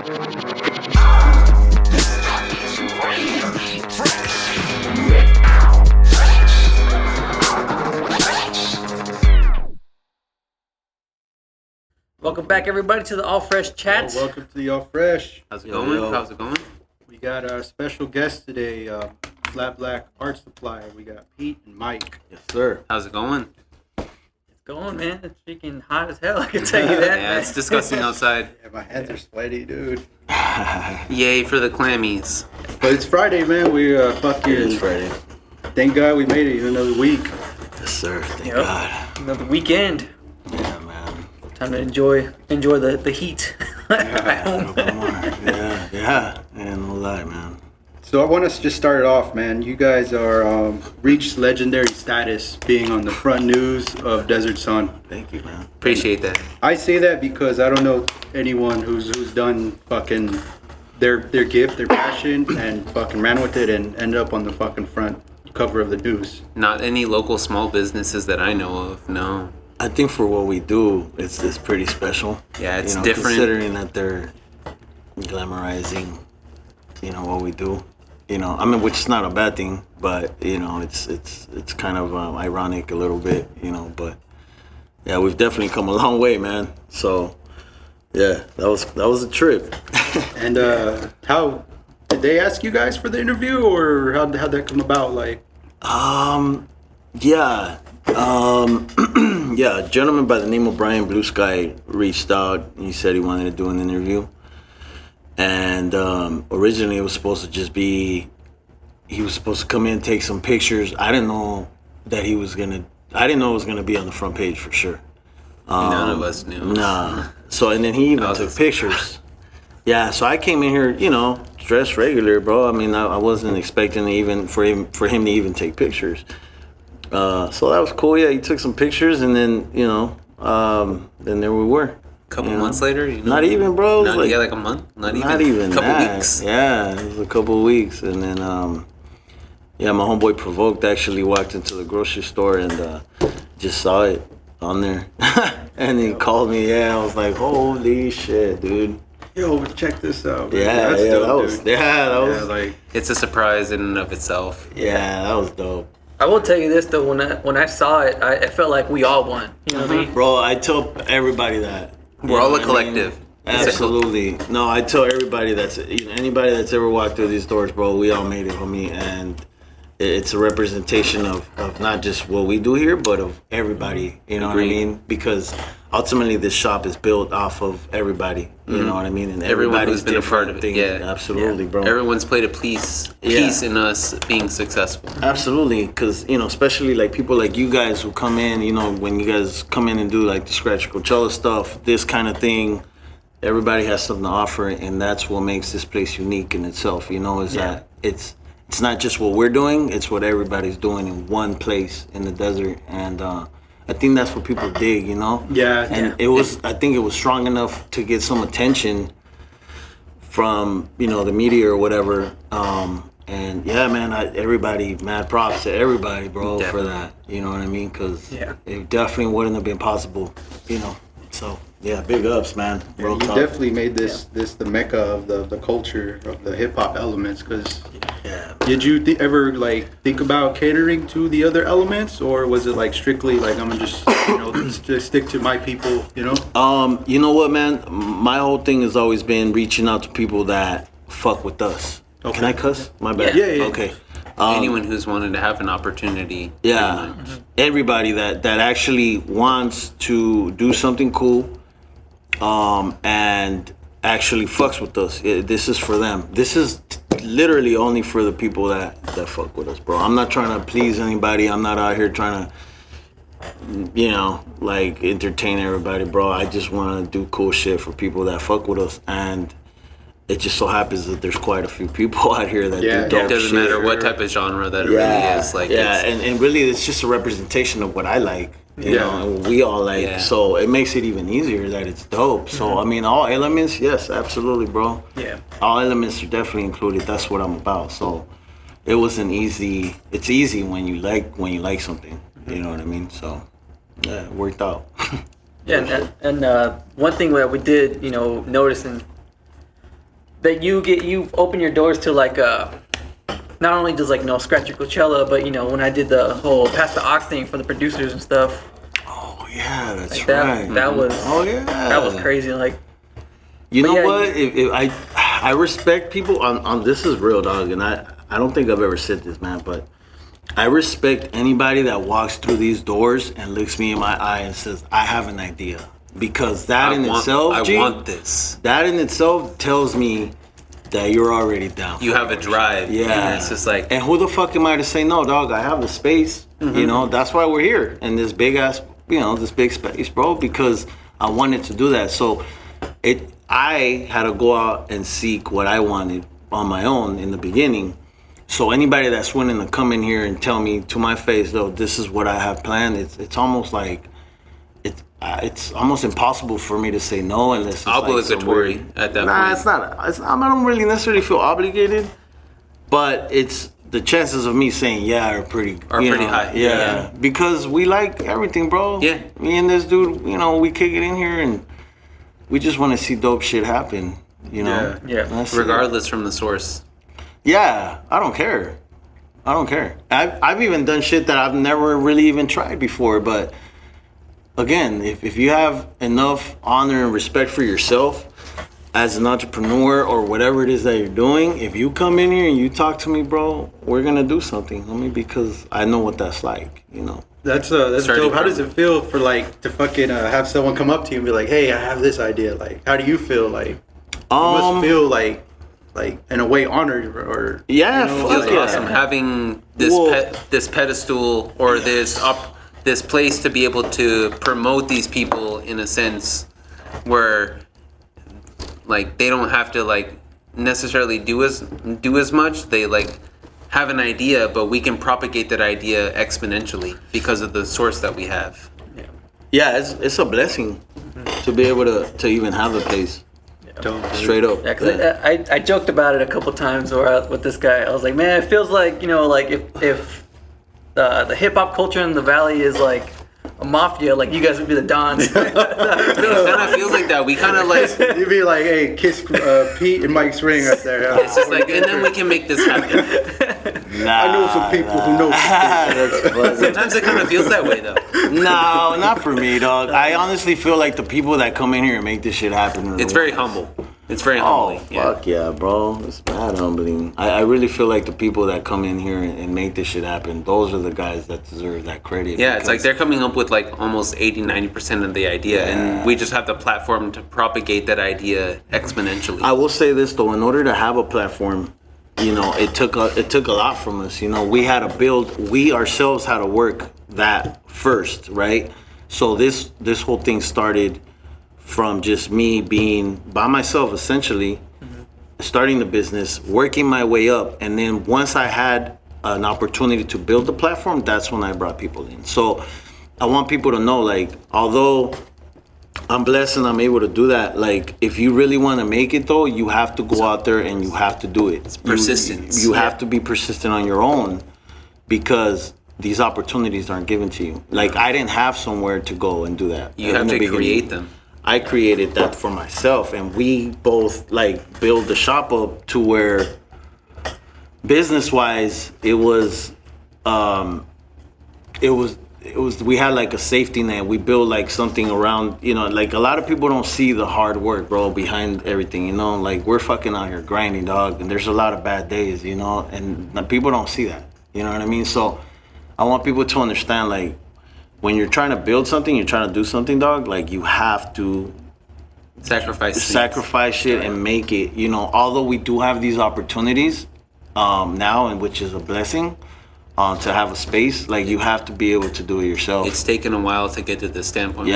Welcome back, everybody, to the All Fresh Chats. Welcome to the All Fresh. How's it going? How's it going? We got our special guest today, Flat Black Art Supply. We got Pete and Mike. Yes, sir. How's it going? It's going, man. It's freaking hot as hell, I can tell you that. Yeah, it's disgusting outside. Yeah, my hands are sweaty, dude. Yay for the clammies. But it's Friday, man. We fucking. It is Friday. Thank God we made it another week. Yes, sir. Thank God. Another weekend. Yeah, man. Time to enjoy the heat. Yeah, no lie, man. So I want us to just start it off, man. You guys are reached legendary status being on the front news of Desert Sun. Thank you, man. Appreciate that. I say that because I don't know anyone who's done fucking their gift, their passion, and fucking ran with it and ended up on the fucking front cover of the news. Not any local small businesses that I know of, no. I think for what we do, it's pretty special. Yeah, it's different. Considering that they're glamorizing, what we do. I mean, which is not a bad thing, but it's kind of ironic a little bit, But yeah, we've definitely come a long way, man. So yeah, that was a trip. And how did they ask you guys for the interview, or how'd that come about? Like, yeah. Yeah, a gentleman by the name of Brian Blue Sky reached out. He said he wanted to do an interview. And originally it was supposed to just be, he was supposed to come in and take some pictures. I didn't know it was going to be on the front page for sure. None of us knew. Nah. So, and then he even took pictures. Yeah, so I came in here, dressed regular, bro. I mean, I wasn't expecting for him to even take pictures. So that was cool. Yeah, he took some pictures, and then then there we were. Couple months later, Not even, bro. Like a month. Not even. Couple that. weeks. Yeah, it was a couple of weeks, and then my homeboy Provoked actually walked into the grocery store and just saw it on there, and he called me. Yeah, I was like, holy shit, dude. Yo, check this out. Man. That was like, it's a surprise in and of itself. Yeah, that was dope. I will tell you this though, when I saw it, I felt like we all won. You know what I mean? Bro, I tell everybody that. We're all a collective. Absolutely. No, I tell everybody anybody that's ever walked through these doors, bro, we all made it, homie, and it's a representation of not just what we do here, but of everybody. You know what I mean? Because ultimately, this shop is built off of everybody. You know what I mean? And everyone who's been a part of it. Thing. Yeah, absolutely, bro. Everyone's played a piece in us being successful. Absolutely, because especially like people like you guys who come in. When you guys come in and do like the Scratch Coachella stuff, this kind of thing. Everybody has something to offer, and that's what makes this place unique in itself. That it's not just what we're doing; it's what everybody's doing in one place in the desert, and I think that's what people dig, Yeah. And I think it was strong enough to get some attention from the media or whatever. And yeah, man, everybody, mad props to everybody, bro, for that. You know what I mean? Because it definitely wouldn't have been possible, So yeah, big ups, man. Yeah, you definitely made this the mecca of the culture of the hip hop elements. Because did you ever think about catering to the other elements, or was it strictly I'm gonna just just stick to my people? You know what, man? My whole thing has always been reaching out to people that fuck with us. Okay. Can I cuss? My bad. Yeah. Okay. Anyone who's wanted to have an opportunity. Yeah. Everybody that actually wants to do something cool, and actually fucks with us. This is for them. This is literally only for the people that fuck with us, bro. I'm not trying to please anybody. I'm not out here trying to, entertain everybody, bro. I just want to do cool shit for people that fuck with us, and it just so happens that there's quite a few people out here that do dope shit. It doesn't matter what type of genre that it really is. And really it's just a representation of what I like. You know, and we all like, so it makes it even easier that it's dope. So I mean, all elements, yes, absolutely, bro. Yeah, all elements are definitely included. That's what I'm about. So it was easy. It's easy when you like something. You know what I mean? So yeah, it worked out. Yeah, and one thing that we did, notice, and that you open your doors to like not only just like Scratch Your Coachella, but when I did the whole Pass the Aux thing for the producers and stuff. Oh yeah, that's like right. That was. Oh yeah. That was crazy. Like. You know what? If I respect people on this is real, dog, and I don't think I've ever said this, man, but I respect anybody that walks through these doors and looks me in my eye and says, "I have an idea," because that I want this. That in itself tells me that you're already down. You have a drive. Yeah, and it's just like, and who the fuck am I to say no, dog? I have the space. That's why we're here in this big ass, this big space, bro. Because I wanted to do that. So I had to go out and seek what I wanted on my own in the beginning. So anybody that's willing to come in here and tell me to my face, though, this is what I have planned, it's almost like it's almost impossible for me to say no unless it's obligatory at that point. It's not. I don't really necessarily feel obligated, but it's the chances of me saying yeah are pretty high. Yeah, because we like everything, bro. Yeah, me and this dude, we kick it in here and we just want to see dope shit happen. Yeah. Regardless from the source. Yeah, I don't care. I've even done shit that I've never really even tried before, but again, if you have enough honor and respect for yourself as an entrepreneur or whatever it is that you're doing, if you come in here and you talk to me, bro, we're gonna do something. Because I know what that's like, That's dope. How does it feel for to fucking have someone come up to you and be like, "Hey, I have this idea." Like, how do you feel? Like, you must feel like in a way honored or yeah, feels awesome having this pedestal or this place to be able to promote these people in a sense where they don't have to necessarily do as much. They have an idea, but we can propagate that idea exponentially because of the source that we have. Yeah, it's a blessing to be able to even have a place. Straight up. Yeah, because I joked about it a couple times with this guy. I was like, man, it feels like if the hip hop culture in the Valley is like a mafia, you guys would be the Dons. It kind of feels like that. We kind of you'd be like, "Hey, kiss Pete and Mike's ring right there." It's just and then we can make this happen. I know some people who know. Sometimes it kind of feels that way though. No, not for me, dog. I honestly feel like the people that come in here and make this shit happen. It's very humble. It's very humbling. Fuck yeah, bro. It's bad humbling. I really feel like the people that come in here and make this shit happen, those are the guys that deserve that credit. Yeah, it's like they're coming up with almost 80-90% of the idea, and we just have the platform to propagate that idea exponentially. I will say this though, in order to have a platform, it took a lot from us. We had to build. We ourselves had to work that first, right? So this whole thing started from just me being by myself, essentially, starting the business, working my way up, and then once I had an opportunity to build the platform, that's when I brought people in. So I want people to know, although I'm blessed and I'm able to do that, if you really want to make it though, you have to go out there and you have to do it. It's persistence. You have to be persistent on your own because these opportunities aren't given to you. I didn't have somewhere to go and do that. You have to create them. I created that for myself, and we both build the shop up to where business-wise it was we had a safety net. We built something around, a lot of people don't see the hard work, bro, behind everything, we're fucking out here grinding, dog, and there's a lot of bad days, and people don't see that, you know what I mean? So I want people to understand, when you're trying to build something, you're trying to do something, dog, you have to sacrifice shit and make it, although we do have these opportunities now, and which is a blessing, to have a space, you have to be able to do it yourself. It's taken a while to get to the standpoint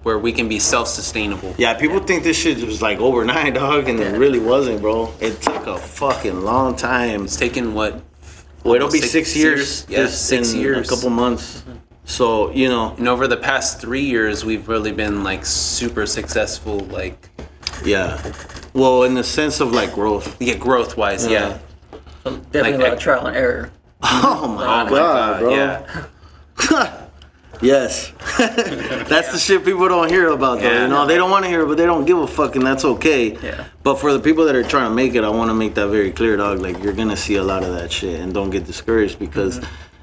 where we can be self-sustainable. Yeah, people think this shit was overnight, dog, and it really wasn't, bro. It took a fucking long time. It's taken what? Well, it'll be 6 years. Yeah, 6 years. A couple months. So, And over the past 3 years, we've really been super successful, Yeah. Well, in the sense of growth. Yeah, growth-wise, yeah. Definitely a lot of trial and error. Oh my God, bro. Yeah. Yes. That's the shit people don't hear about, though. Yeah. You know, they don't want to hear it, but they don't give a fuck, and that's okay. Yeah. But for the people that are trying to make it, I want to make that very clear, dog. Like, you're gonna see a lot of that shit, and don't get discouraged because,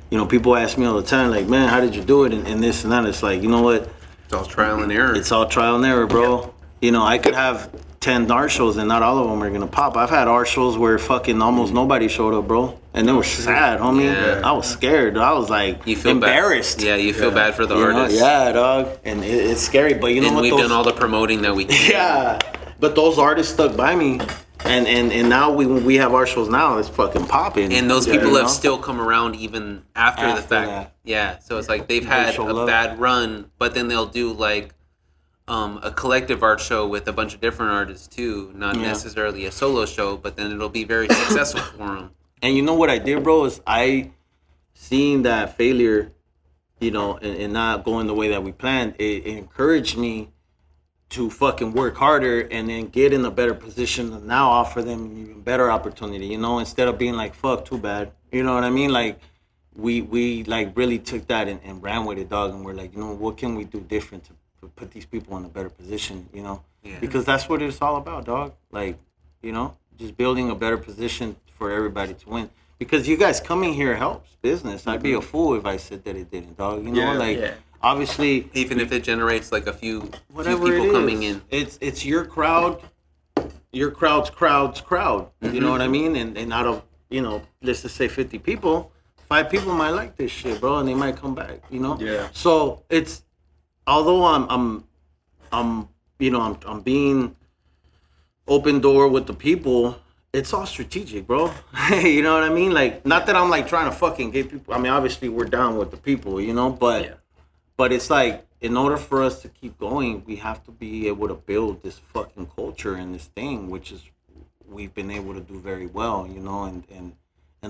you know, people ask me all the time, like, man, how did you do it, and this and that. It's like, you know what? It's all trial and error. It's all trial and error, bro. You know, I could have 10 art shows and not all of them are gonna pop. I've had art shows where fucking almost nobody showed up, bro, and they were sad, homie. Yeah. I was scared. I was like You feel embarrassed. Bad. Yeah, you feel bad for the You know? artists. Yeah, dog, and it's scary. But you know And what? we've Those, done all the promoting that we can. yeah, but those artists stuck by me, and now when we have our shows now, it's fucking popping. And those Yeah, people you have know? still come around even after the After fact. that. Yeah, so it's like they've had show a love. bad run, but then they'll do like a collective art show with a bunch of different artists too, not Yeah. necessarily a solo show, but then it'll be very successful for them. And you know what I did, bro, is I seeing that failure, you know, and not going the way that we planned, it encouraged me to fucking work harder and then get in a better position to now offer them an even better opportunity, you know, instead of being like, fuck, too bad. You know what I mean? Like, we like really took that and ran with it, dog, and we're like, you know, what can we do different to put these people in a better position, you know? Yeah. Because that's what it's all about, dog. Like, you know, just building a better position for everybody to win. Because you guys coming here helps business. I'd be a fool if I said that it didn't, dog. You know, Yeah. like Yeah. obviously Even if it generates like a few whatever people it is, coming in. it's your crowd, your crowd. You know what I mean? And out of, you know, let's just say 50 people, 5 people might like this shit, bro, and they might come back, you know? Yeah. So it's, although I'm being open door with the people, it's all strategic, bro. You know what I mean? Like, not that I'm like trying to fucking get people. I mean, obviously we're down with the people, you know, but Yeah. but it's like, in order for us to keep going, we have to be able to build this fucking culture and this thing, which is we've been able to do very well, you know, and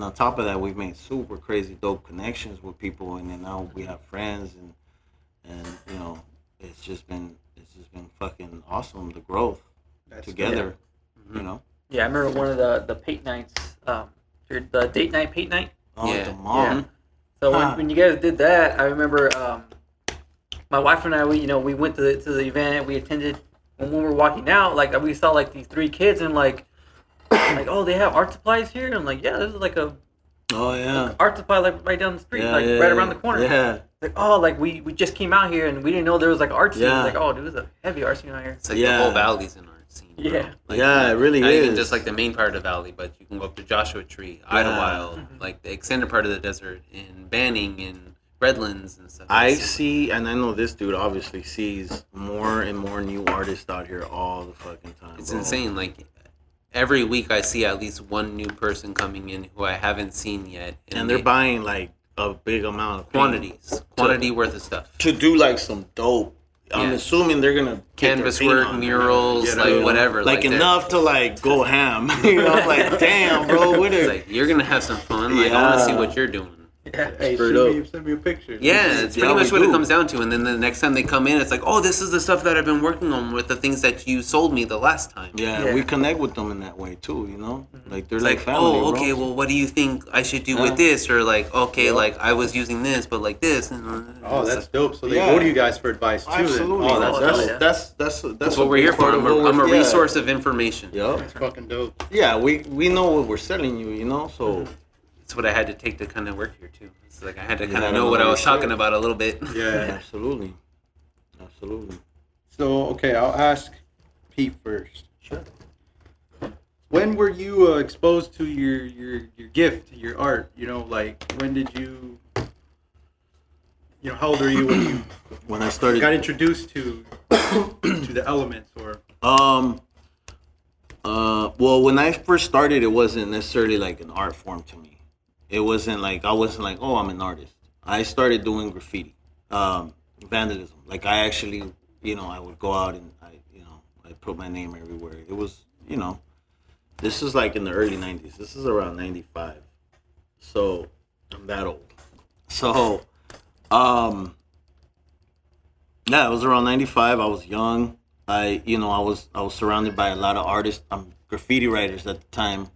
on top of that, we've made super crazy dope connections with people, and then now we have friends, and you know, it's just been fucking awesome, the growth That's together, you know. Yeah, I remember one of the Pate nights, the date night Pate night. Oh, Yeah. the mom. Yeah. So Huh. when you guys did that, I remember my wife and I, we went to the event. We attended. When we were walking out, like we saw like these 3 kids, and like oh, they have art supplies here. And I'm like, yeah, this is like a Oh yeah. art supply like right down the street, Yeah, like yeah, right around the corner. Yeah. Like, oh, like we just came out here and we didn't know there was like art scene. Yeah. Like, oh, dude, there's a heavy art scene out here. It's like Yeah. the whole valley's an art scene. Bro. Yeah. Like, Yeah, it really not is. even just like the main part of the valley, but you can go up to Joshua Tree, Idlewild, like the extended part of the desert, in Banning and Redlands and stuff. I It's- see, and I know this dude obviously sees more and more new artists out here all the fucking time. It's bro. insane. Like every week, I see at least one new person coming in who I haven't seen yet, And they're buying like a big amount of things quantity worth of stuff. to do like some dope. I'm Yeah. assuming they're gonna get their Canvas paint work, on, murals, Get like out. whatever. like they're- enough to like go ham. You know, like damn, bro, what It's are like you're gonna have some fun. Like I want to see Yeah. what you're doing. Yeah. Hey, Straight up. send me a picture. Yeah, it's pretty Yeah, much we what it do. comes down to. And then the next time they come in, it's like, oh, this is the stuff that I've been working on with the things that you sold me the last time. Yeah, Yeah. we connect with them in that way too. You know, like they're It's like like, family. oh, bro. okay, well, what do you think I should do Yeah. with this? Or like, okay, Yeah. like I was using this, but like this. Oh, that's dope. So they Yeah. go to you guys for advice too. Absolutely. Then. Oh, that's Oh, dope. yeah. That's That's a what we're big here for. part I'm of what a we're- yeah. resource of information. Yup. That's fucking dope. Yeah, we know what we're selling you. You know, so It's what I had to take to kind of work here too. It's like I had to You kind of gotta know what know I your was talking shit. about a little bit. Yeah. absolutely, absolutely. So okay, I'll ask Pete first. Sure. When were you exposed to your gift, your art? You know, like when did you? You know, how old are you when you When I started, got introduced to the elements? Or well, when I first started, it wasn't necessarily like an art form to me. It wasn't like, I wasn't like, oh, I'm an artist. I started doing graffiti, vandalism. Like I actually, you know, I would go out and I put my name everywhere. It was, you know, this is like in the early 90s. This is around 95. So I'm that old. So, yeah, it was around 95. I was young. I was surrounded by a lot of artists, graffiti writers at the time.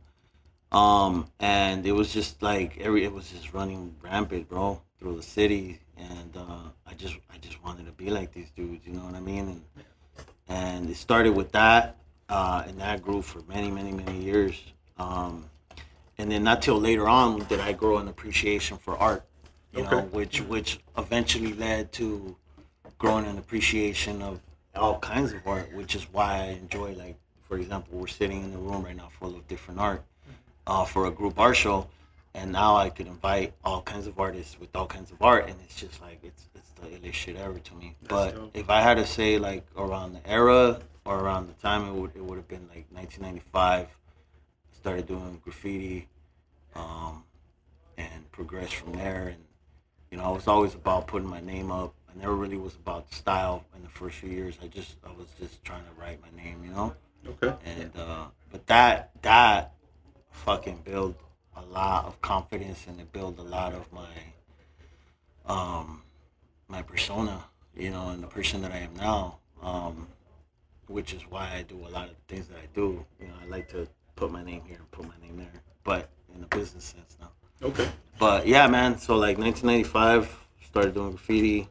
And it was just like it was just running rampant, bro, through the city. and I just wanted to be like these dudes. You know what I mean? And it started with that, and that grew for many years. And then not till later on did I grow an appreciation for art, you know, which eventually led to growing an appreciation of all kinds of art, which is why I enjoy, like, for example, we're sitting in a room right now full of different art for a group art show, and now I could invite all kinds of artists with all kinds of art, and it's just like, it's the illest shit ever to me. But if I had to say, like, around the era or around the time, it would have been like 1995. Started doing graffiti, and progressed from there. And you know, I was always about putting my name up. I never really was about style in the first few years. I was just trying to write my name, you know. Okay. And but that fucking built a lot of confidence, and it built a lot of my persona, you know, and the person that I am now. Which is why I do a lot of the things that I do. You know, I like to put my name here and put my name there, but in a business sense now. Okay. But yeah, man, so like 1995, started doing graffiti.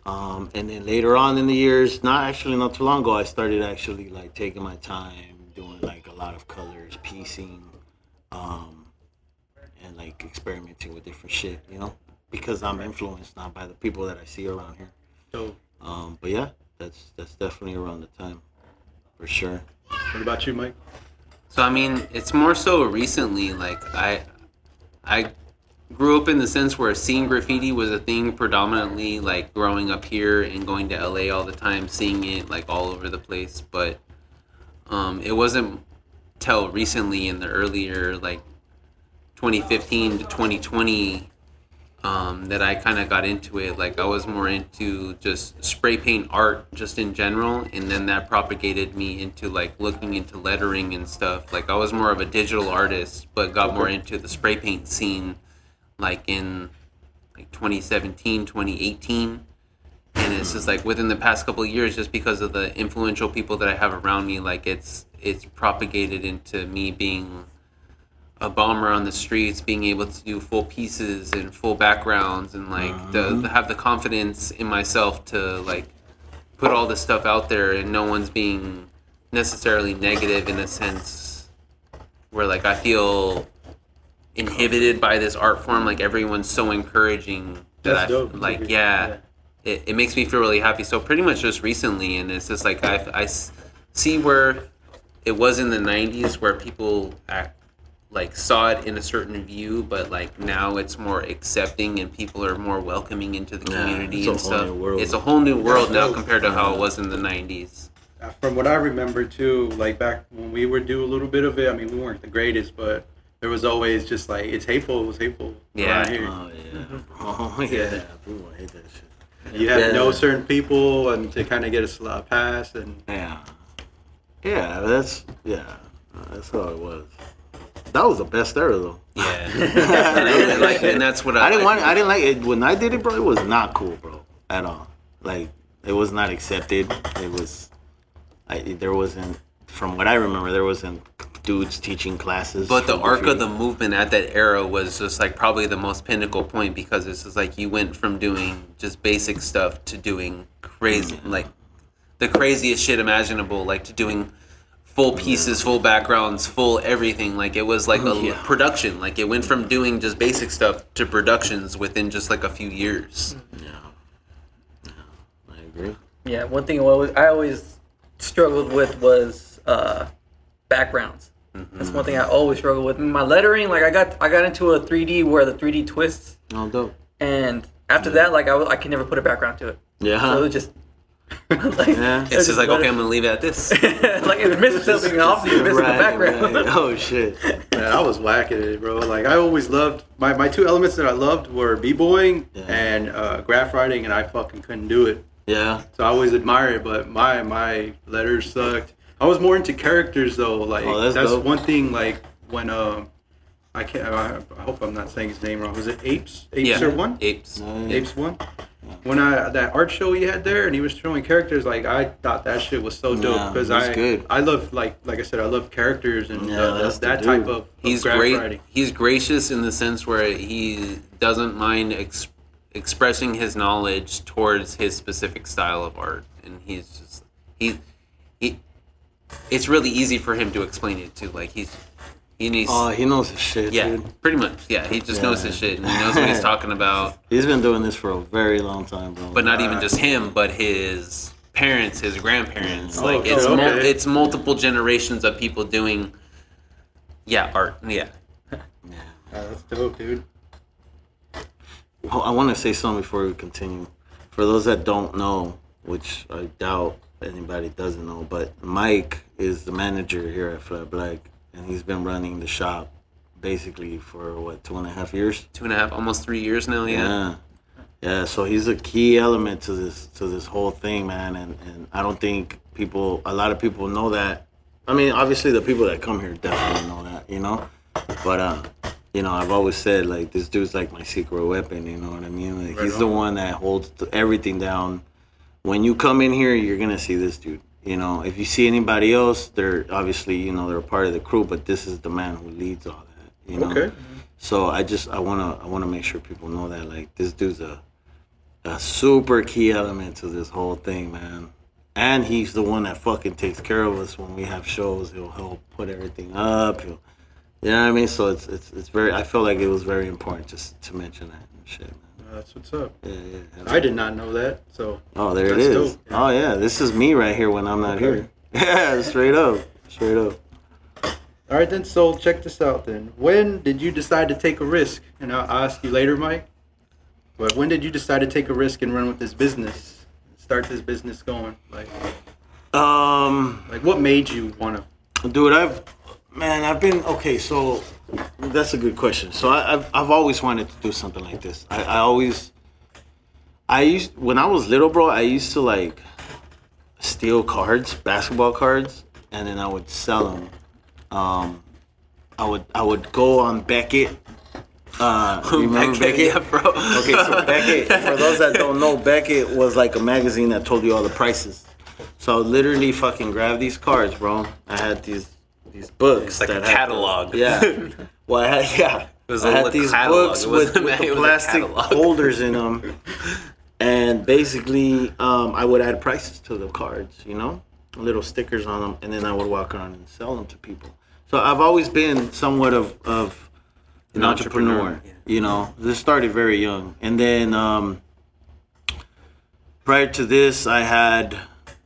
And then later on in the years, not too long ago, I started actually like taking my time, doing like a lot of colors, piecing, and like experimenting with different shit, you know, because I'm influenced now by the people that I see around here. So, But yeah, that's definitely around the time, for sure. what about you, Mike? So I mean, it's more so recently. Like I grew up in the sense where seeing graffiti was a thing predominantly, like growing up here and going to LA all the time, seeing it like all over the place. But it wasn't till recently in the earlier like 2015 to 2020 that I kind of got into it. Like I was more into just spray paint art just in general, and then that propagated me into like looking into lettering and stuff. Like I was more of a digital artist, but got more into the spray paint scene like in like 2017, 2018. And it's just like within the past couple of years, just because of the influential people that I have around me, like it's propagated into me being a bomber on the streets, being able to do full pieces and full backgrounds, and like to have the confidence in myself to like put all this stuff out there, and no one's being necessarily negative in a sense where like I feel inhibited by this art form. Like everyone's so encouraging that That's dope. like it makes me feel really happy. So pretty much just recently, and it's just like I see where it was in the 90s where people like saw it in a certain view, but like now it's more accepting and people are more welcoming into the community and stuff. It's a whole new world now compared to how it was in the 90s. From what I remember too, like back when we would do a little bit of it, I mean, we weren't the greatest, but there was always just like, it was hateful around here. Oh yeah. Oh yeah. People hate that shit. You have to know certain people and to kind of get a pass, and that's how it was. That was the best era though. Yeah. and that's what I didn't like it when I did it, bro. It was not cool, bro, at all. Like it was not accepted. It was there wasn't, from what I remember, there wasn't dudes teaching classes. But the arc of the movement at that era was just like probably the most pinnacle point, because it's just like you went from doing just basic stuff to doing crazy, like the craziest shit imaginable, like to doing full pieces, full backgrounds, full everything. Like it was like a production. Like it went from doing just basic stuff to productions within just like a few years. Yeah, I agree. Yeah, one thing I always struggled with was backgrounds. That's one thing I always struggled with. My lettering, like I got into a 3D where the 3D twists. Oh, dope. And after that, like I could never put a background to it. Yeah. So it was just like, It's just like, okay, I'm gonna leave it at this. like if it's missing something, obviously you're missing the background. Right. Oh shit. man, I was whack at it, bro. Like I always loved my two elements that I loved were b-boying and graph writing, and I fucking couldn't do it. Yeah. So I always admire it, but my letters sucked. I was more into characters though. Like that's dope. one thing. Like when I hope I'm not saying his name wrong. Was it Apes? Apes or one? Apes. Apes one. When that art show he had there and he was showing characters, like I thought that shit was so dope, because I love like I said, I love characters and that type of He's graph great. writing. He's gracious in the sense where he doesn't mind expressing his knowledge towards his specific style of art, and he it's really easy for him to explain it to. Like he needs. Oh, he knows his shit, Yeah, dude. pretty much. Yeah, he just knows his shit and he knows what he's talking about. He's been doing this for a very long time, bro. But not even just him, but his parents, his grandparents. Oh, Like okay, it's okay. it's multiple generations of people doing art. Yeah. That's dope, dude. Well, I want to say something before we continue. For those that don't know, which I doubt anybody doesn't know, but Mike is the manager here at Flat Black, and he's been running the shop basically for what, 2.5 years? 2.5, almost 3 years now. Yeah. So he's a key element to this whole thing, man. And I don't think a lot of people know that. I mean, obviously the people that come here definitely know that, you know. But I've always said, like, this dude's like my secret weapon, you know what I mean? Like, he's the one that holds everything down. When you come in here, you're gonna see this dude. You know, if you see anybody else, they're obviously, they're a part of the crew, but this is the man who leads all that, you know. Okay. So I wanna make sure people know that, like, this dude's a super key element to this whole thing, man. And he's the one that fucking takes care of us when we have shows. He'll help put everything up. You know what I mean? So it's very. I feel like it was very important just to mention that and shit, man. That's what's up. Yeah. I did not know that. So. Oh, there it that's is. dope, yeah. Oh yeah, this is me right here when I'm not here. Yeah, straight up. All right, then. So check this out. Then, when did you decide to take a risk? And I'll ask you later, Mike. But when did you decide to take a risk and run with this business, start this business going? Like what made you want to? Dude, I've been okay. So that's a good question. So I've always wanted to do something like this. I used when I was little, bro. I used to like steal cards, basketball cards, and then I would sell them. I would go on Beckett. Remember Beckett? Yeah, bro. Okay, so Beckett, for those that don't know, Beckett was like a magazine that told you all the prices. So I would literally fucking grab these cards, bro. I had these books. It's like a catalog. Yeah. Well, I was had a these catalog. books It with wasn't- the it was a plastic catalog. holders in them. And basically, I would add prices to the cards, little stickers on them, and then I would walk around and sell them to people. So I've always been somewhat of an entrepreneur. Yeah. This started very young. And then prior to this, I had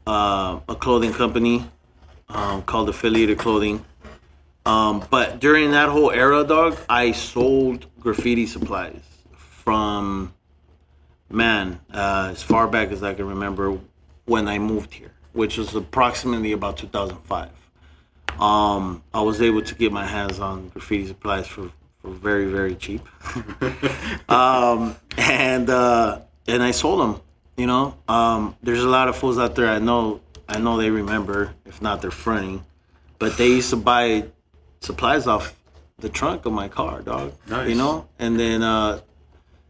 a clothing company called Affiliated Clothing. But during that whole era, dog, I sold graffiti supplies from, as far back as I can remember when I moved here, which was approximately about 2005. I was able to get my hands on graffiti supplies for very, very cheap. And I sold them, There's a lot of fools out there I know they remember, if not they're fronting, but they used to buy supplies off the trunk of my car, dog. Nice. And then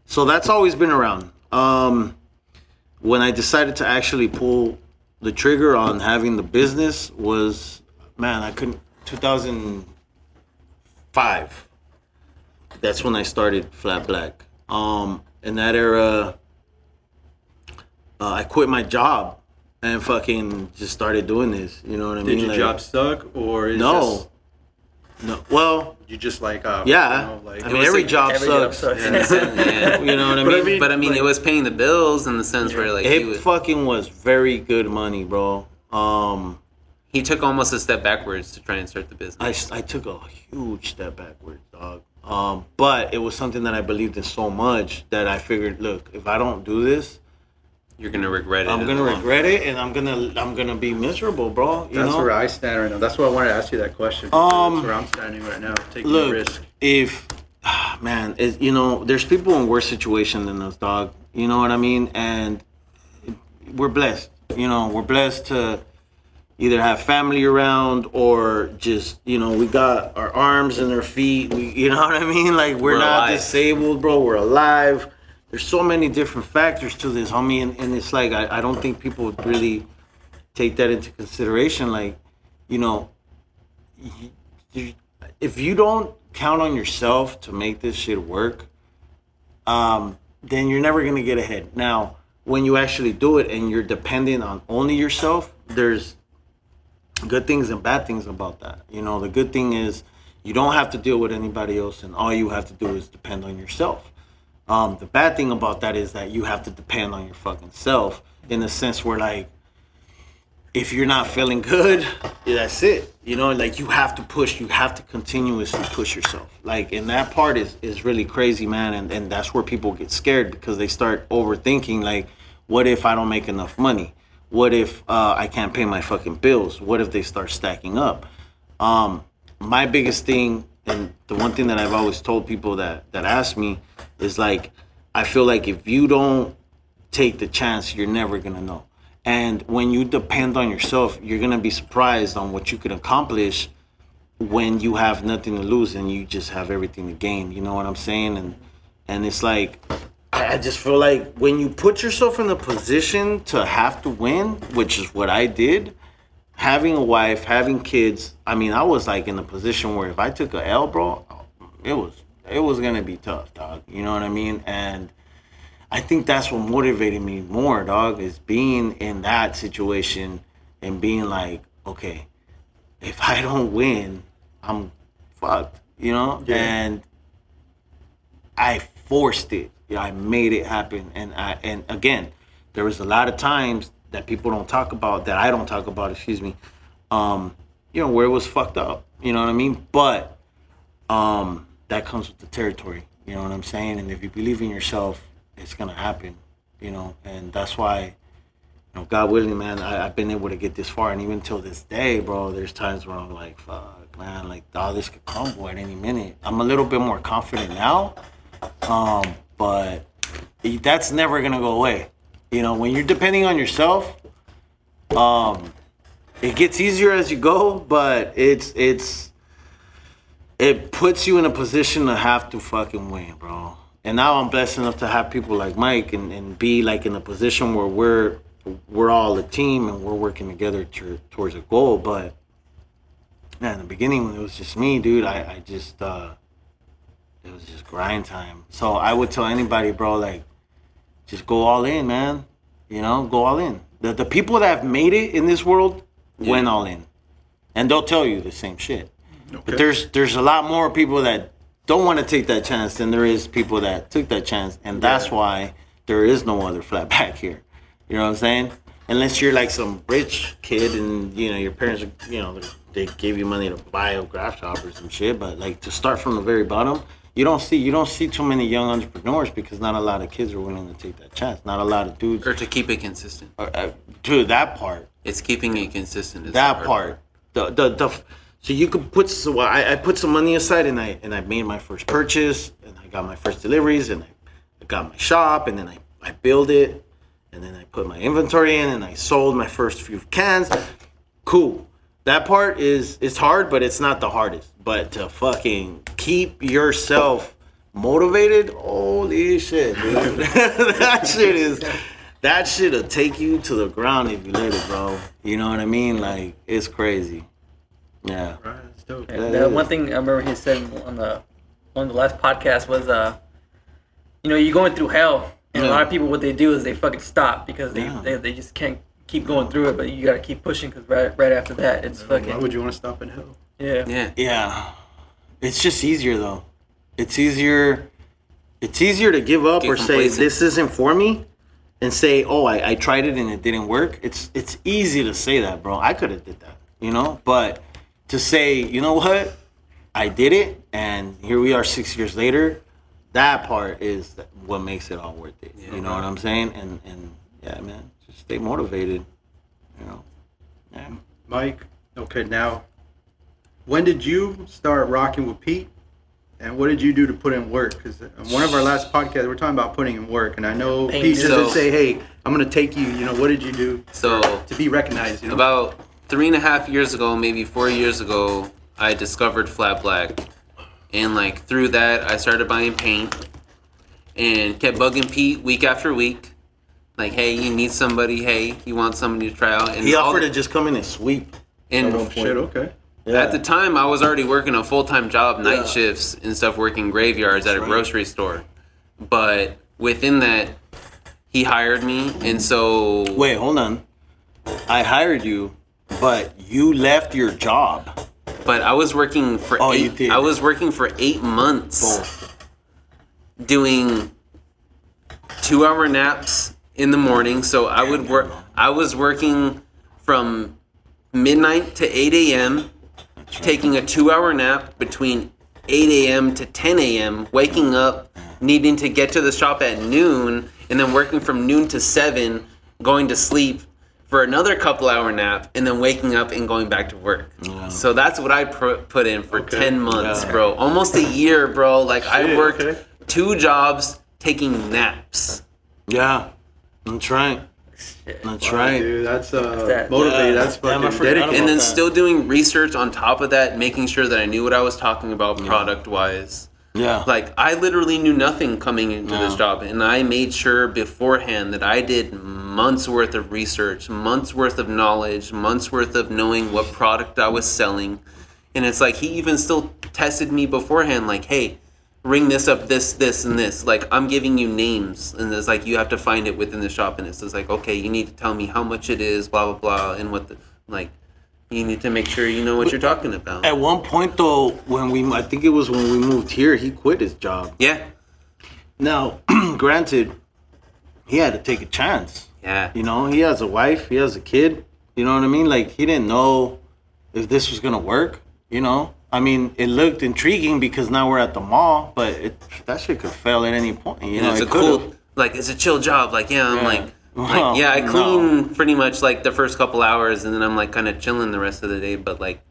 so that's always been around. When I decided to actually pull the trigger on having the business was, 2005. That's when I started Flat Black. In that era, I quit my job and fucking just started doing this. You know what I mean? Did your job suck or is No. Well, you just like yeah. I mean, every job sucks. In a sense, yeah. You know what I mean? But I mean, it was paying the bills in the sense where like It fucking was very good money, bro. he took almost a step backwards to try and start the business. I took a huge step backwards, dog. But it was something that I believed in so much that I figured, look, if I don't do this, You're gonna regret it. I'm gonna regret it, and I'm gonna be miserable, bro. That's where I stand right now. That's why I wanted to ask you that question. That's where I'm standing right now, taking a Look, risk. if there's people in worse situation than us, dog. You know what I mean? And we're blessed. We're blessed to either have family around or just, we got our arms and our feet. You know what I mean? Like we're not alive. disabled, bro. We're alive. There's so many different factors to this, homie, and it's like I don't think people would really take that into consideration. Like, if you don't count on yourself to make this shit work, then you're never gonna get ahead. Now, when you actually do it and you're dependent on only yourself, there's good things and bad things about that. You know, the good thing is you don't have to deal with anybody else, and all you have to do is depend on yourself. The bad thing about that is that you have to depend on your fucking self, in the sense where, like, if you're not feeling good, that's it. You know, like, you have to push. You have to continuously push yourself. Like, and that part is really crazy, man. And that's where people get scared, because they start overthinking, like, what if I don't make enough money? What if I can't pay my fucking bills? What if they start stacking up? My biggest thing, and the one thing that I've always told people that ask me, is like, I feel like if you don't take the chance, you're never gonna know. And when you depend on yourself, you're gonna be surprised on what you can accomplish when you have nothing to lose and you just have everything to gain. You know what I'm saying? And it's like, I just feel like when you put yourself in a position to have to win, which is what I did, having a wife, having kids, I mean, I was like in a position where if I took a L, bro, it was gonna be tough, dog. You know what I mean? And I think that's what motivated me more, dog, is being in that situation and being like, okay, if I don't win, I'm fucked, you know? Yeah. And I forced it. Yeah, I made it happen. And again, there was a lot of times that people don't talk about, that I don't talk about, excuse me, you know, where it was fucked up. You know what I mean? But that comes with the territory. You know what I'm saying? And if you believe in yourself, it's gonna happen, you know. And that's why, you know, God willing, man, I've been able to get this far. And even till this day, bro, there's times where I'm like, fuck, man, like, all this could crumble at any minute. I'm a little bit more confident now, but that's never gonna go away. You know, when you're depending on yourself, it gets easier as you go, but it puts you in a position to have to fucking win, bro. And now I'm blessed enough to have people like Mike and be like in a position where we're all a team and we're working together towards a goal. But man, in the beginning when it was just me, dude, I just it was just grind time. So I would tell anybody, bro, like, just go all in, man. You know, go all in. The people that have made it in this world went all in, and they'll tell you the same shit. Okay. But there's a lot more people that don't want to take that chance than there is people that took that chance, and that's why there is no other flat back here. You know what I'm saying? Unless you're like some rich kid and, you know, your parents, you know, they gave you money to buy a graph shop or some shit. But like, to start from the very bottom, you don't see too many young entrepreneurs, because not a lot of kids are willing to take that chance. Not a lot of dudes. Or to keep it consistent. To that part. It's keeping it consistent. Is that part. So you could put. So I put some money aside, and I made my first purchase, and I got my first deliveries, and I got my shop, and then I built it, and then I put my inventory in, and I sold my first few cans. Cool. That part it's hard, but it's not the hardest. But to fucking keep yourself motivated, holy shit, dude. that shit'll take you to the ground if you let it, bro. You know what I mean? Like, it's crazy. Yeah. Right, that's dope. Yeah, one thing I remember he said on the last podcast was, you know, you're going through hell, and a lot of people, what they do is they fucking stop because they just can't keep going through it, but you gotta keep pushing, because right after that, it's fucking. Why would you want to stop in hell? Yeah. It's just easier though. It's easier to give up or say this isn't for me, and say, oh, I tried it and it didn't work. It's easy to say that, bro. I could have did that, you know, but to say, you know what, I did it, and here we are 6 years later, that part is what makes it all worth it. You know what I'm saying? And yeah, man, just stay motivated, you know. Yeah. Mike, okay, now, when did you start rocking with Pete, and what did you do to put in work? Because on one of our last podcasts, we're talking about putting in work, and I know Pete just didn't say, hey, I'm going to take you, you know, what did you do to be recognized, you know? About 3.5 years ago, maybe 4 years ago, I discovered Flat Black. And like, through that, I started buying paint and kept bugging Pete week after week. Like, hey, you need somebody. Hey, you want somebody to try out. And he offered to just come in and sweep. And shit, okay. Yeah. At the time, I was already working a full-time job, night shifts and stuff, working graveyards at a grocery store. But within that, he hired me, and so Wait, hold on. I hired you, but you left your job. But I was working for you did. I was working for 8 months, doing 2-hour naps in the morning. So I would work. I was working from midnight to 8 a.m., taking a 2-hour nap between 8 a.m. to 10 a.m., waking up, needing to get to the shop at noon, and then working from noon to 7, going to sleep for another couple-hour nap, and then waking up and going back to work. Yeah. So that's what I put in for 10 months, bro. Almost a year, bro. Like, I worked 2 jobs taking naps. Yeah, that's right. That's right. Dude, that's motivated. That's fucking dedicated. And then still doing research on top of that, making sure that I knew what I was talking about product-wise. Yeah. Like, I literally knew nothing coming into this job, and I made sure beforehand that I did months worth of research, months worth of knowledge, months worth of knowing what product I was selling. And it's like, he even still tested me beforehand, like, hey, ring this up, this, and this. Like, I'm giving you names, and it's like, you have to find it within the shop, and it's just like, okay, you need to tell me how much it is, blah, blah, blah, and what the, like, you need to make sure you know what you're talking about. At one point, though, I think it was when we moved here, he quit his job. Yeah. Now, granted, he had to take a chance. Yeah. You know, he has a wife, he has a kid. You know what I mean? Like, he didn't know if this was going to work, you know? I mean, it looked intriguing because now we're at the mall, but that shit could fail at any point. You know, it's a cool, like, it's a chill job. Like, I'm like, I clean pretty much like the first couple hours, and then I'm like kind of chilling the rest of the day. But like,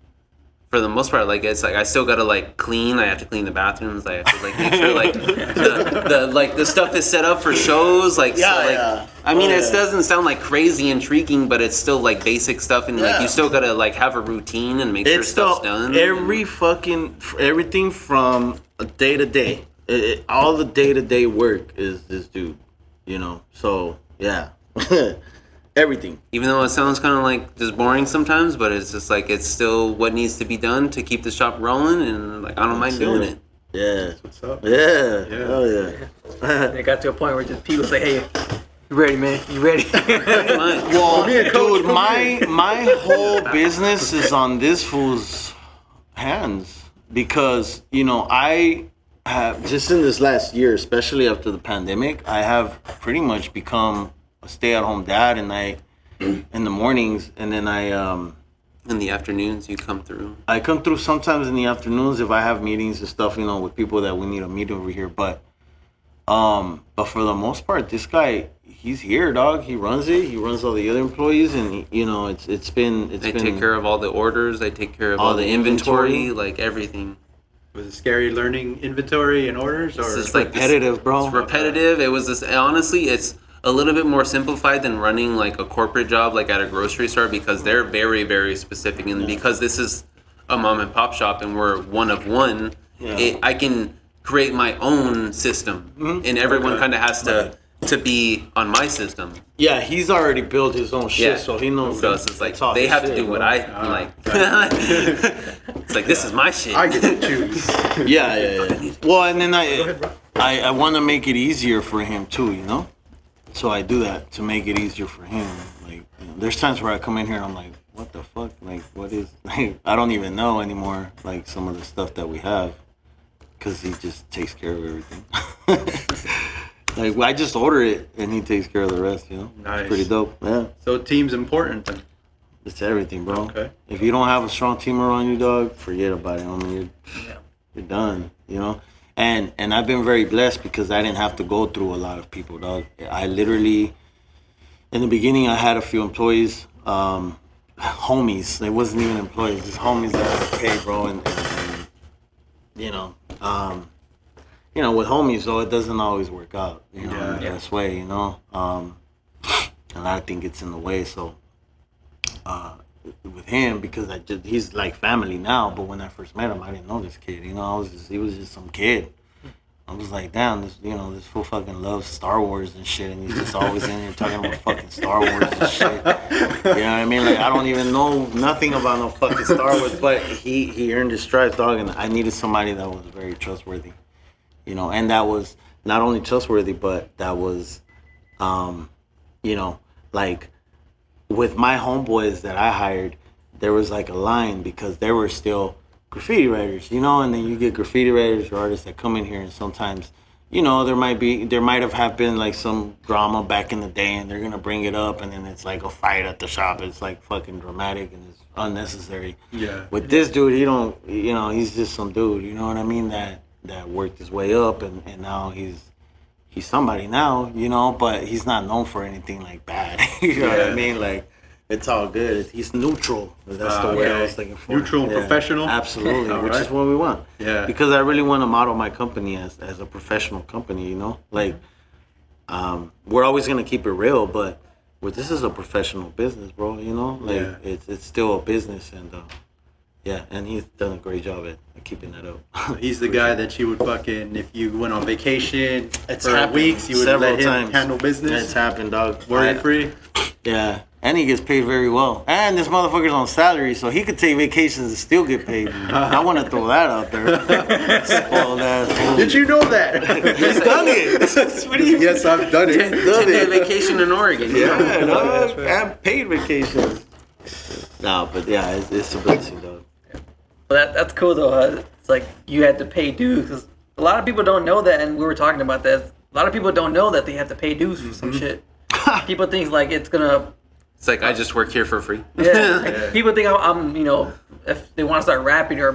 for the most part, like, it's like I still gotta like clean. I have to clean the bathrooms. I have to like make sure like the stuff is set up for shows. Like, I mean, it doesn't sound like crazy intriguing, but it's still like basic stuff, and like you still gotta like have a routine and make sure stuff's done. Everything from day to day, all the day to day work is this dude. You know, so yeah. Everything. Even though it sounds kind of like just boring sometimes, but it's just like it's still what needs to be done to keep the shop rolling, and like I don't mind doing it. Yeah. What's up? Yeah. Oh yeah. It got to a point where just people say, "Hey, you ready, man? You ready?" Well, dude, my whole business is on this fool's hands because you know I have just in this last year, especially after the pandemic, I have pretty much become a stay-at-home dad, and I in the mornings, and then in the afternoons you come through. I come through sometimes in the afternoons if I have meetings and stuff, you know, with people that we need to meet over here. But for the most part, this guy, he's here, dog. He runs it. He runs all the other employees, and you know, it's been. I take care of all the orders. I take care of all the inventory, like everything. Was it scary learning inventory and orders, or it's like repetitive, bro? It's repetitive. It was this. Honestly, it's a little bit more simplified than running like a corporate job like at a grocery store because they're very, very specific, and because this is a mom and pop shop and we're one of one, I can create my own system, and everyone kind of has to be on my system. Yeah, he's already built his own shit, so he knows. So it's like they have to do what I like. It's like this is my shit. I get to choose. Yeah. Well, and then I want to make it easier for him too, you know. So I do that to make it easier for him. Like, you know, there's times where I come in here and I'm like, what the fuck? Like, what is... Like, I don't even know anymore, like, some of the stuff that we have. Because he just takes care of everything. Like, I just order it and he takes care of the rest, you know? Nice. It's pretty dope, yeah. So team's important then? It's everything, bro. Okay. If you don't have a strong team around you, dog, forget about it. I mean, you're done, you know? And I've been very blessed because I didn't have to go through a lot of people, dog. I literally, in the beginning, I had a few employees, homies. They wasn't even employees, just homies that I would pay, bro. And you know, with homies though, it doesn't always work out, you know, in the best way, you know. And I think it's in the way. So with him, because he's like family now, but when I first met him, I didn't know this kid, you know. He was just some kid. I was like, damn, this fool fucking loves Star Wars and shit, and he's just always in here talking about fucking Star Wars and shit. You know what I mean? Like, I don't even know nothing about no fucking Star Wars, but he earned his stripes, dog, and I needed somebody that was very trustworthy, you know, and that was not only trustworthy, but that was, you know, like with my homeboys that I hired, there was like a line because there were still graffiti writers, you know, and then you get graffiti writers or artists that come in here, and sometimes, you know, there might have been like some drama back in the day, and they're gonna bring it up, and then it's like a fight at the shop. It's like fucking dramatic and it's unnecessary. Yeah. With this dude, he don't, you know, he's just some dude, you know what I mean, that worked his way up, and now he's somebody now, you know, but he's not known for anything like bad. You know what I mean? Like, it's all good. He's neutral. That's the word I was thinking for. Neutral and professional? Absolutely, which right. is what we want. Yeah. Because I really want to model my company as a professional company, you know? Like, we're always going to keep it real, but this is a professional business, bro, you know? Like, it's still a business, and and he's done a great job at keeping that up. He's the guy that you would fucking, if you went on vacation It's for happened weeks, you would several let him times. handle business. It's happened, dog. Worry free. Yeah. And he gets paid very well. And this motherfucker's on salary, so he could take vacations and still get paid. I want to throw that out there. Spoiled ass. Did you know that? He's done it. Yes, I've done it. 10-day vacation in Oregon. Yeah, dog. And paid vacations. No, but yeah, it's a blessing, dog. But that's cool though. It's like you had to pay dues because a lot of people don't know that, and we were talking about that. A lot of people don't know that they have to pay dues for some shit. People think like it's gonna. It's like I just work here for free. Yeah, like, people think I'm, you know, if they want to start rapping or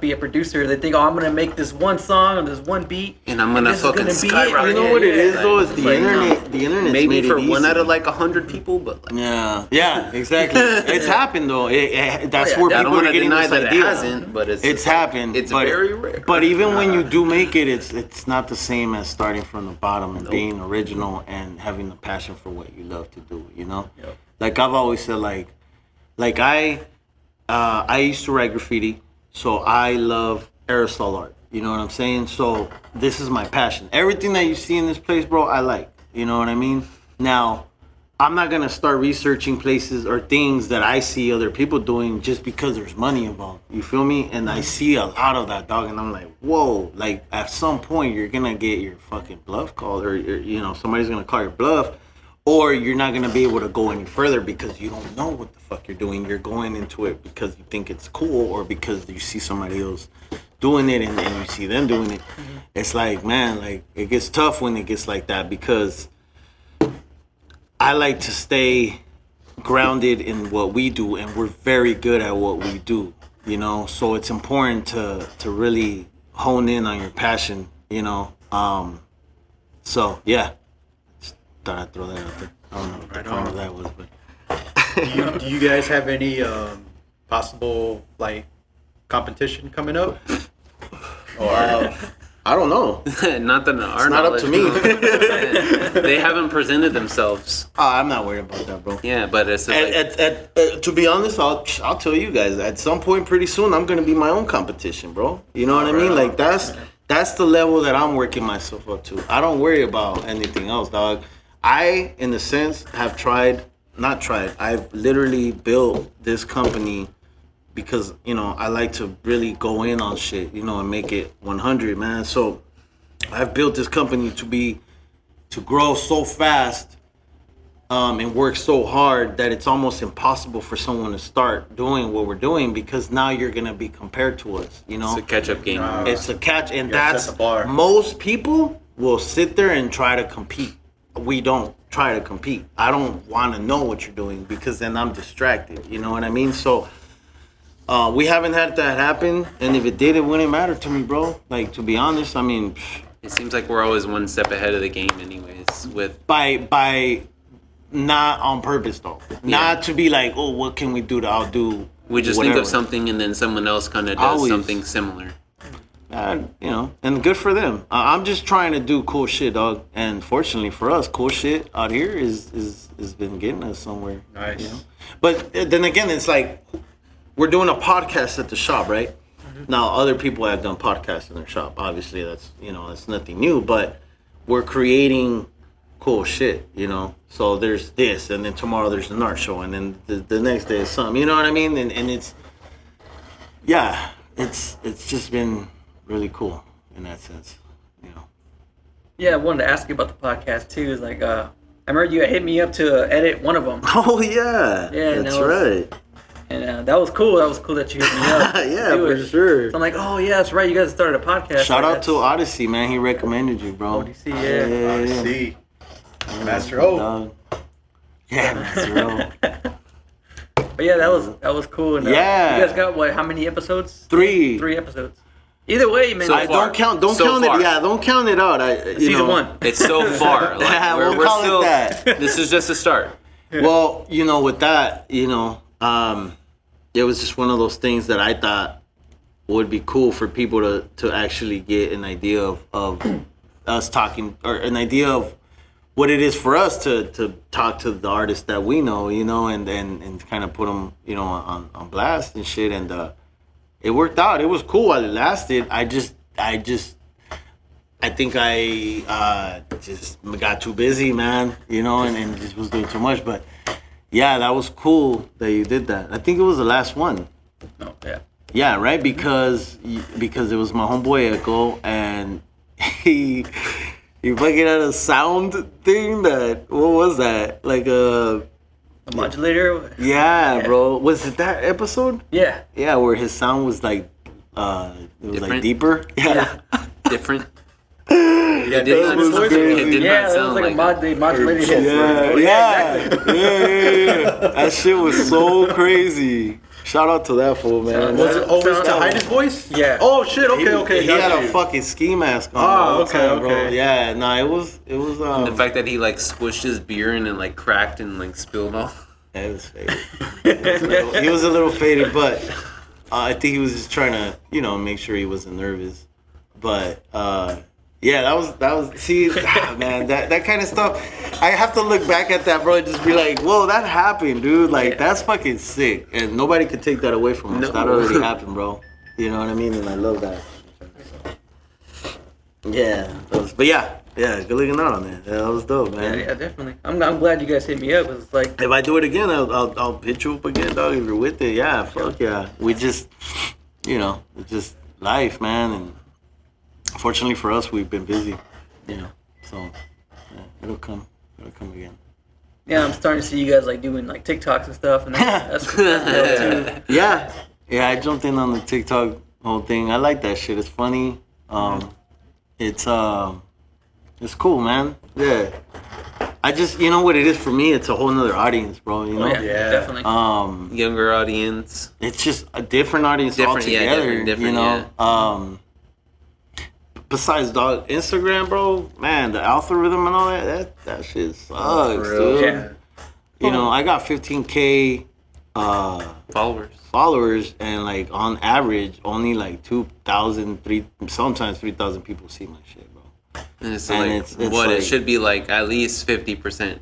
be a producer, they think, oh, I'm gonna make this one song or this one beat, And I'm gonna this is fucking be it. skyrocket. You know what it is, Like, though? It's the like, internet. The internet's Maybe made for it one easy. out of like 100 people, but like, Yeah, exactly. It's happened though. That's where I people don't want are to getting deny this that idea. it hasn't, but It's happened. It's but, very rare. But even when you do make it, it's not the same as starting from the bottom and being original and having the passion for what you love to do. You know, like I've always said, like I used to write graffiti, so I love aerosol art. You know what I'm saying? So this is my passion. Everything that you see in this place, bro, I like. You know what I mean? Now, I'm not gonna start researching places or things that I see other people doing just because there's money involved. You feel me? And I see a lot of that, dog, and I'm like, whoa! Like at some point, you're gonna get your fucking bluff called, or you know, somebody's gonna call your bluff, or you're not gonna be able to go any further because you don't know what the fuck you're doing. You're going into it because you think it's cool, or because you see somebody else doing it and you see them doing it. It's like, man, like it gets tough when it gets like that because I like to stay grounded in what we do, and we're very good at what we do, you know? So it's important to really hone in on your passion, you know? So, yeah. Just thought I'd throw that out there. I don't know what the point of that was, but... Do you guys have any possible, like, competition coming up? Or... I don't know. not that our not up to me. They haven't presented themselves. I'm not worried about that, bro. Yeah, but it's like, To be honest, I'll tell you guys. At some point, pretty soon, I'm gonna be my own competition, bro. You know what I mean? Like that's the level that I'm working myself up to. I don't worry about anything else, dog. I, in a sense, I've literally built this company because, you know, I like to really go in on shit, you know, and make it 100, man. So I've built this company to grow so fast and work so hard that it's almost impossible for someone to start doing what we're doing because now you're going to be compared to us, you know? it's a catch-up game. It's a catch, and gotta that's set the bar. most people will sit there and try to compete. We don't try to compete. I don't want to know what you're doing because then I'm distracted, you know what I mean? So... we haven't had that happen, and if it did, it wouldn't matter to me, bro. Like, to be honest, I mean, It seems like we're always one step ahead of the game, anyways. With by not on purpose though, not to be like, oh, what can we do to outdo? we just whatever. think of something, and then someone else kind of does Always. something similar. You know, and good for them. I'm just trying to do cool shit, dog. And fortunately for us, cool shit out here is been getting us somewhere. Nice. You know? But then again, it's like. We're doing a podcast at the shop, right? Mm-hmm. Now, other people have done podcasts in their shop. Obviously, that's nothing new. But we're creating cool shit, you know? So there's this, and then tomorrow there's an art show, and then the next day is something. You know what I mean? And it's... Yeah, it's just been really cool in that sense, you know? Yeah, I wanted to ask you about the podcast too. Is like, I remember you hit me up to edit one of them. Oh yeah, Yeah, that's right. And that was cool. That was cool that you hit me up. Yeah, for sure. So I'm like, oh yeah, that's right. You guys started a podcast. Shout like, out to Odyssey, man. He recommended you, bro. Odyssey, yeah. Odyssey. Master O. Yeah, Master O. But yeah, that was cool. And, Yeah. You guys got what? How many episodes? 3. 3 episodes. Either way, man. So I far. don't count. Don't So count far. it. Yeah, don't count it out. Season 1. It's so far. Like, Yeah, we'll we're call it still. that. This is just a start. Well, with that, it was just one of those things that I thought would be cool for people to actually get an idea of us talking, or an idea of what it is for us to talk to the artists that we know, and kind of put them, on blast and shit. And it worked out. It was cool while it lasted. I think I just got too busy, man, and just was doing too much. But yeah, that was cool that you did that. I think it was the last one. Oh, yeah. Yeah, right? Because it was my homeboy Echo, and he fucking had a sound thing what was that? Like A modulator. yeah, bro. Was it that episode? Yeah. Yeah, where his sound was like, it was like Different? deeper. Yeah. Different. It did not, was it crazy. did Yeah, not that sound was like like they modulated his. Yeah. That shit was so crazy. Shout out to that fool, man. Was it always to hide his voice? Yeah. Oh shit. Okay. He got had a you. fucking ski mask on. Oh, the whole okay, time, bro. okay. Yeah, nah, it was. the fact that he like squished his beer and it like cracked and like spilled off. Yeah, it was faded. He was a little faded, but I think he was just trying to, make sure he wasn't nervous. But yeah, that was. See, man, that kind of stuff. I have to look back at that, bro, and just be like, whoa, that happened, dude. Like, that's fucking sick, and nobody could take that away from us. No. That already happened, bro. You know what I mean? And I love that. Yeah, but yeah, good looking out on there. That was dope, man. Yeah, definitely. I'm glad you guys hit me up. It was like, If I do it again, I'll hit you up again, dog. If you're with it, yeah, fuck yeah. We just, it's just life, man. And fortunately for us, we've been busy, So yeah, it'll come again. yeah, I'm starting to see you guys like doing like TikToks and stuff, and that's dope too. Yeah, I jumped in on the TikTok whole thing. I like that shit. It's funny. It's cool, man. Yeah. I just, what it is for me, it's a whole nother audience, bro, Oh, yeah, definitely. Younger audience. It's just a different audience Different, yeah, altogether, different, besides dog Instagram, bro, man, the algorithm and all that shit sucks, dude. Yeah. I got 15K Followers. and like on average only like 2,000, sometimes 3,000 people see my shit, bro. And it's And like it's what like- it should be like at least 50%.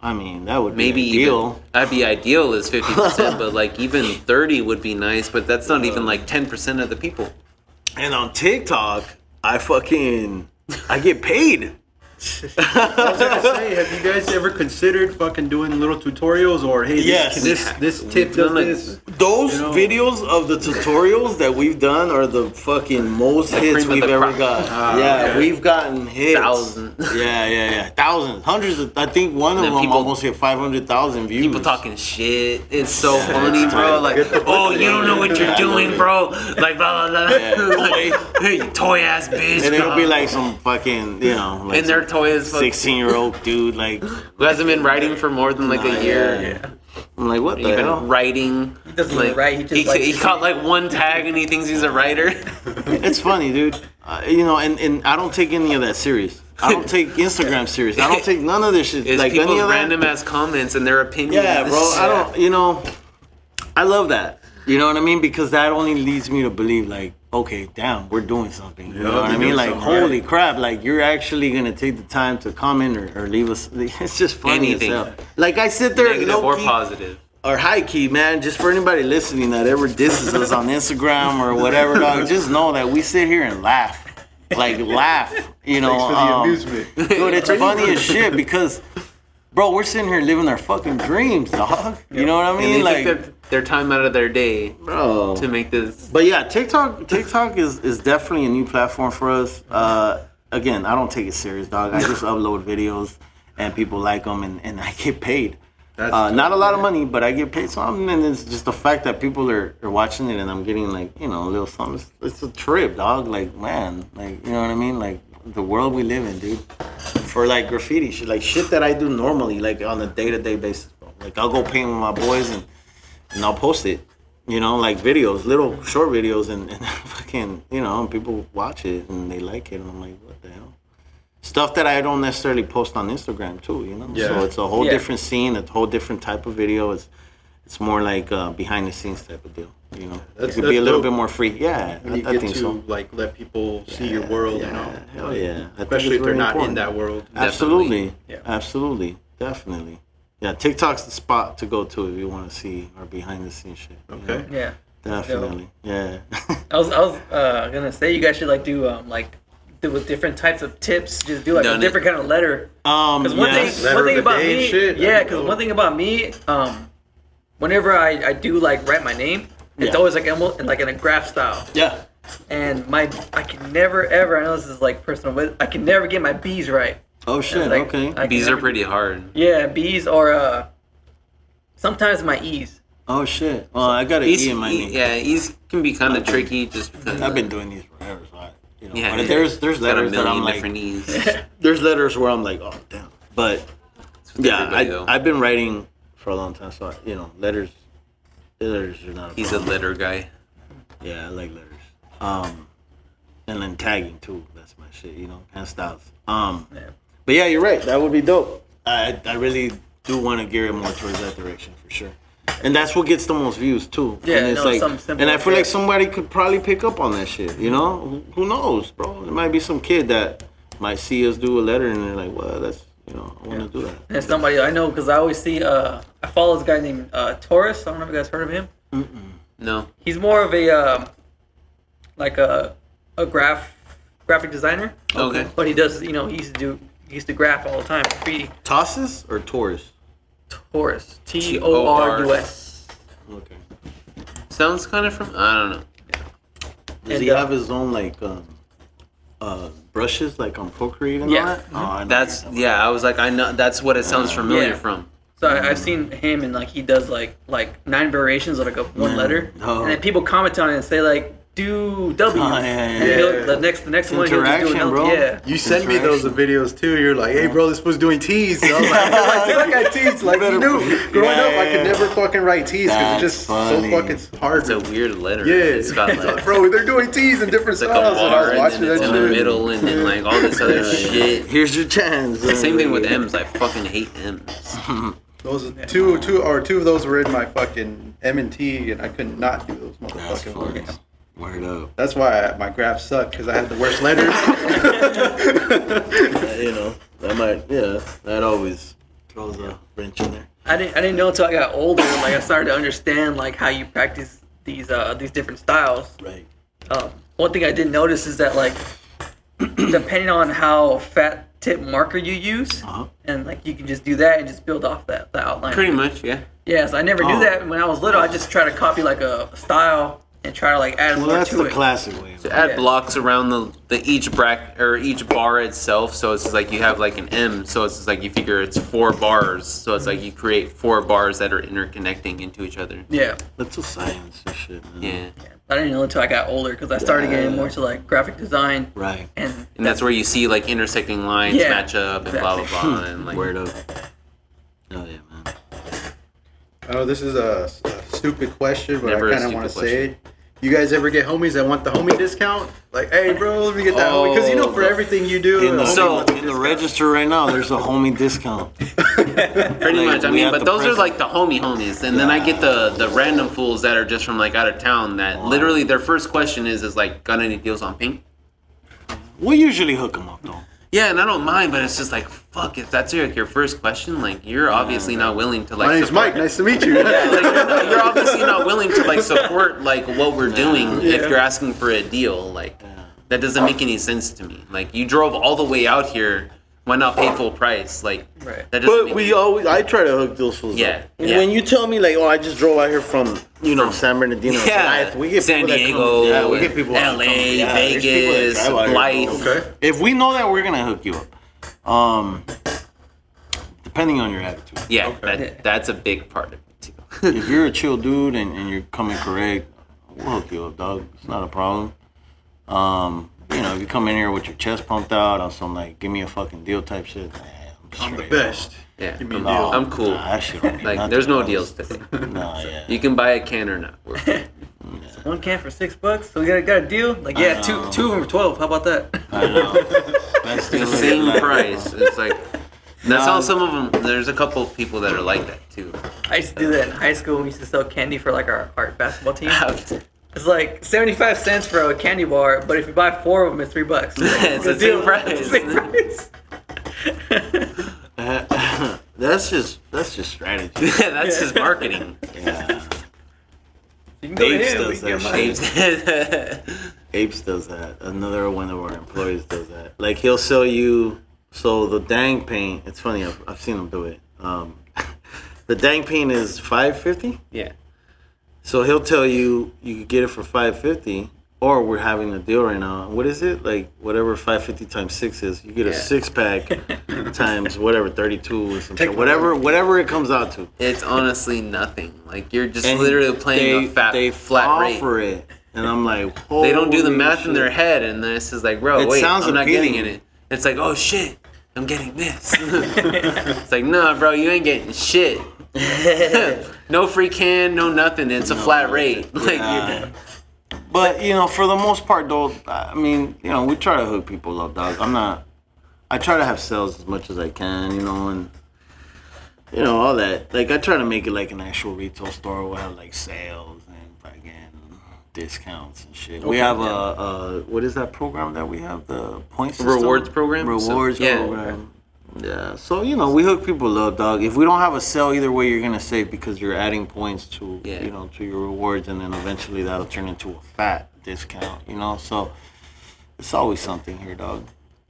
I mean, that would Maybe be ideal. even that'd be ideal is 50%, but like even 30 would be nice. But that's not even like 10% of the people. And on TikTok, I get paid. I was gonna say, have you guys ever considered fucking doing little tutorials or hey, Yes. this tip does this? Those videos of the tutorials that we've done are the fucking most hits cream of we've the ever crop. got. okay. We've gotten hits. Thousands. Yeah. Thousands. Hundreds of, I think one of then them people- almost hit 500,000 views. People talking shit. It's so funny, bro. Like, oh, you don't know what you're doing, bro. Like, blah, blah, blah. Yeah, Hey, toy ass bitch. And it'll be bro. like some fucking, like And their toy is fucking 16-year-old dude, like, who hasn't been writing for more than like a year. Yeah. I'm like, what the Even hell? writing. He doesn't even write, he just likes he to caught like one tag and he thinks he's a writer. It's funny, dude. And I don't take any of that serious. I don't take Instagram serious. I don't take none of this shit. It's like people's any of that. random ass comments and their opinions. Yeah, bro. I don't. I love that. You know what I mean? Because that only leads me to believe, like, okay, damn, we're doing something. You know what I you're mean? doing Like, something holy right. crap! Like, you're actually gonna take the time to comment or leave us. It's just funny Anything. as hell. Like, I sit there, Negative or low-key, positive. or high key, man. Just for anybody listening that ever disses us on Instagram or whatever, dog, just know that we sit here and laugh. Like, laugh. You know, Thanks for the amusement. dude, it's funny as shit because, bro, we're sitting here living our fucking dreams, dog. You know what I And mean? they Like, take their time out of their day bro. to make this. But yeah, TikTok is definitely a new platform for us. again, I don't take it serious, dog. I just upload videos and people like them, and I get paid. Not a lot of money, but I get paid something, and it's just the fact that people are watching it, and I'm getting like, you know, a little something. It's a trip, dog. Like, man, like, you know what I mean? Like, the world we live in, dude. For like graffiti shit, like shit that I do normally, like on a day-to-day basis, bro. Like, I'll go paint with my boys and I'll post it, you know, like videos, little short videos, and fucking, you know, and people watch it and they like it, and I'm like, what the hell? Stuff that I don't necessarily post on Instagram too, you know. Yeah. So it's a whole different scene, a whole different type of video. It's more like behind the scenes type of deal, you know. It could be a little bit more free. Yeah, When you I get think to so. like let people see your world, you know. Hell yeah. I think Especially it's if they're very not important. in that world. Absolutely. Yeah. Absolutely. Definitely. Yeah, TikTok's the spot to go to if you want to see our behind the scenes shit. you Okay. know? Yeah. Definitely. Yeah. I was gonna say you guys should like do with different types of tips. Just do like Done a it. different kind of letter. Because one yes. Letter one of thing the about day me, shit, yeah. that'd be Because dope. one thing about me, whenever I do like write my name, it's Yeah. always like almost like in a graph style. Yeah. And I can never ever. I know this is like personal, but I can never get my B's right. Oh shit. Like, Okay. I can Bees are never- pretty hard. Yeah, B's or sometimes my E's. Oh shit. Well, I got an E in my name. Yeah, E's can be kind of tricky just because. I've been doing these forever, so you know. Yeah, but there's got a letters that I'm million like, different E's. there's letters where I'm like, oh damn. But with yeah, everybody, though. I've been writing for a long time, so you know, letters are not. He's a letter guy. Yeah, I like letters. And then tagging too. That's my shit, you know, and styles. Yeah. But yeah, you're right. That would be dope. I really do want to gear it more towards that direction for sure. And that's what gets the most views too. Yeah, and it's no, like, something simple and I like feel like that. somebody could probably pick up on that shit. You know, who knows, bro? There might be some kid that might see us do a letter and they're like, well, that's, you know, I want to do that. And somebody I know because I always see. I follow this guy named Taurus. I don't know if you guys heard of him. No. He's more of a like a graphic designer. Okay. But he does, you know, he used to graph all the time. Graffiti. Tosses or Taurus? Taurus. Tourus. Okay. Sounds kind of from. I don't know. Does And, he have his own like brushes like on Procreate and Yeah. all that? Oh, I know. That's yeah. I was like, I know that's what it sounds familiar Yeah. from. So I've seen him and like he does like 9 variations of like a one letter, Oh. and then people comment on it and say like do W, Oh, yeah, and yeah. he'll, the next one he'll just do Interaction, another. bro. Yeah. You send me those videos too. You're like, hey, bro, this was doing T's. And I was like, I suck at T's. Like, you knew. Growing up, I could never fucking write T's because it's just Funny. so fucking hard. It's a weird letter. Yeah. It's got like, Bro, they're doing T's in different it's like a styles. And I bar was and watching then it's that in the shit. middle and then like all this other shit. Here's your chance. The same thing with M's. I fucking hate M's. Those two of those were in my fucking M&T, and I could not do those That's motherfucking funny. words. Word up. That's why my graphs suck, because I had the worst letters. You know, that always throws a wrench in there. I didn't know until I got older. Like I started to understand like how you practice these different styles. Right. One thing I did notice is that like depending on how fat tip marker you use, and like you can just do that and just build off that the outline. Pretty much, yeah. Yes, I never knew that when I was little. I just try to copy like a style and try to like add Well, more that's to the it. classic way. To add Yeah. blocks around the each bracket or each bar itself, so it's just like you have like an M, so it's just like you figure it's 4 bars, so it's like you create 4 bars that are interconnecting into each other. Yeah. That's a science and shit, man. Yeah, I didn't know until I got older because I started getting more to like graphic design Right. and and that's where you see like intersecting lines Yeah, match up and blah blah blah, and like Word up. Oh yeah, man. I know this is a stupid question, but Never a I kind of want to stupid say it. You guys ever get homies that want the homie discount? Like, hey, bro, let me get that homie. Because you know, for everything you do, In the the, homie wants a in the discount. register right now, there's a homie discount. pretty Like, much. I we mean, have but the those are present. like the homies, and then I get the random fools that are just from like out of town that literally their first question is like, got any deals on pink? We usually hook them up though. Yeah, and I don't mind, but it's just like, fuck, if that's your first question, like, you're obviously not willing to, like, My name's support- Mike. Nice to meet you. Yeah, like, you're obviously not willing to, like, support, like, what we're doing if you're asking for a deal. Like, that doesn't make any sense to me. Like, you drove all the way out here. Why not pay full price? Like, Right. that doesn't But I try to hook those fools Yeah, up. yeah. When you tell me like, oh, I just drove out here from San Bernardino, Yeah, we get San people that Diego, come, we get people that LA, come, there's people that Vegas, drive out here, Blythe. bro. Okay. If we know that, we're gonna hook you up. Depending on your attitude. Yeah, Okay. that's a big part of it too. If you're a chill dude and you're coming correct, we'll hook you up, dog. It's not a problem. If you come in here with your chest pumped out on some like, give me a fucking deal type shit, man, I'm the straight best. Yeah, Give me a No, deal. I'm cool. Nah, that shit don't mean Like, nothing, there's no bro. deals today. Nah, yeah. You can buy a can or not. One can for $6. So we got a deal. Like, yeah, two of them for 12. How about that? I know. Best deal The of same your life, price. bro. It's like that's how some of them. There's a couple of people that are like that too. I used to do that in high school. We used to sell candy for like our basketball team. It's like 75 cents for a candy bar, but if you buy 4 of them, it's $3. It's the Good same deal. price. It's the same price. That's just strategy. That's just marketing. Yeah. You can go to Apes him. We does can get that money. shit. Apes does that. Another one of our employees does that. Like he'll sell you. So the dang paint. It's funny. I've seen him do it. The dang paint is $5.50. Yeah. So he'll tell you you could get it for $5.50, or we're having a deal right now. What is it? Like whatever $5.50 times 6 is, you get a 6-pack times whatever 32 or something. Whatever it comes out to. It's honestly nothing. Like you're just And literally playing they a flat rate. offer it, and I'm like, They don't do the holy math in shit. their head, and then it's just like, bro, It wait, sounds I'm not appealing. getting it. It's like, oh shit, I'm getting this. It's like, nah, bro, you ain't getting shit. No free can, no nothing. It's a flat rate. Like, Yeah. But for the most part, though, I mean, we try to hook people up, dog. I try to have sales as much as I can, and all that. Like I try to make it like an actual retail store. We'll have like sales and fucking discounts and shit. We have a what is that program that we have? The points system? Rewards program? Rewards So, yeah. program. Yeah. So we hook people up, dog. If we don't have a sale, either way, you're gonna save because you're adding points to to your rewards, and then eventually that'll turn into a fat discount. So it's always something here, dog.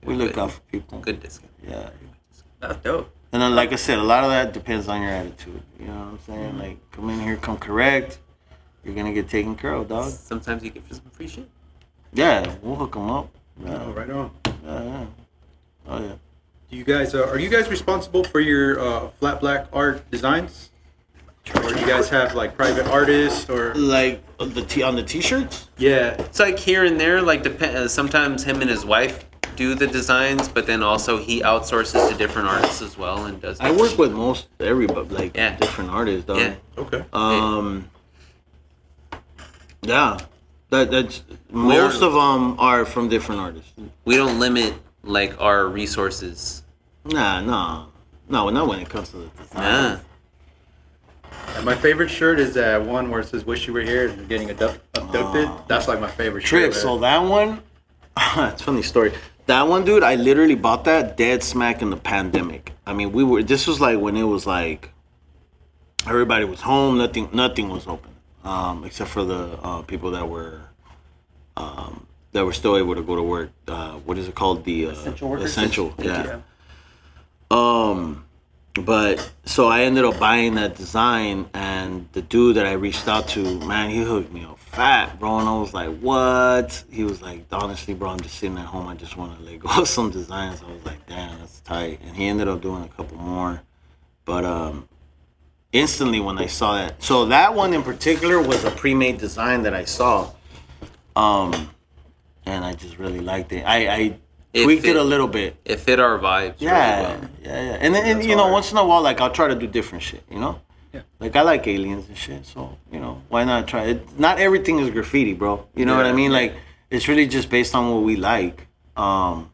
We look out for people. good discount. Yeah. That's dope. And then, like I said, a lot of that depends on your attitude. You know what I'm saying? Mm-hmm. Like, come in here, come correct. You're gonna get taken care of, dog. Sometimes you get some free shit. Yeah, we'll hook them up. Yeah, Oh, right on. yeah. Oh yeah. Do you guys are you guys responsible for your flat black art designs, or do you guys have like private artists or? Like on the t-shirts. Yeah. It's like here and there. Like sometimes him and his wife do the designs, but then also he outsources to different artists as well and does. I work with most everybody, like Yeah. different artists, dog. Yeah. Okay. Yeah. That's most of them are from different artists. We don't limit like our resources. No, not when it comes to the design. Nah. And my favorite shirt is that one where it says "Wish you were here" and getting abducted. That's like my favorite Trick. shirt. So that one, it's a funny story. That one, dude, I literally bought that dead smack in the pandemic. I mean, this was like when it was like everybody was home, nothing was open, except for the people that were still able to go to work. What is it called? The Essential workers? essential, yeah. But so I ended up buying that design, and the dude that I reached out to, man, he hooked me up fat, bro. And I was like, what? He was like, honestly, bro, I'm just sitting at home. I just want to let go of some designs. I was like, damn, that's tight. And he ended up doing a couple more. But instantly when I saw that, so that one in particular was a pre-made design that I saw. And I just really liked it. I tweaked it a little bit. It fit our vibes. Yeah, Really well. yeah. And then, once in a while, like, I'll try to do different shit, Yeah. Like, I like aliens and shit, so, why not try it? Not everything is graffiti, bro. You know what I mean? Like, it's really just based on what we like, and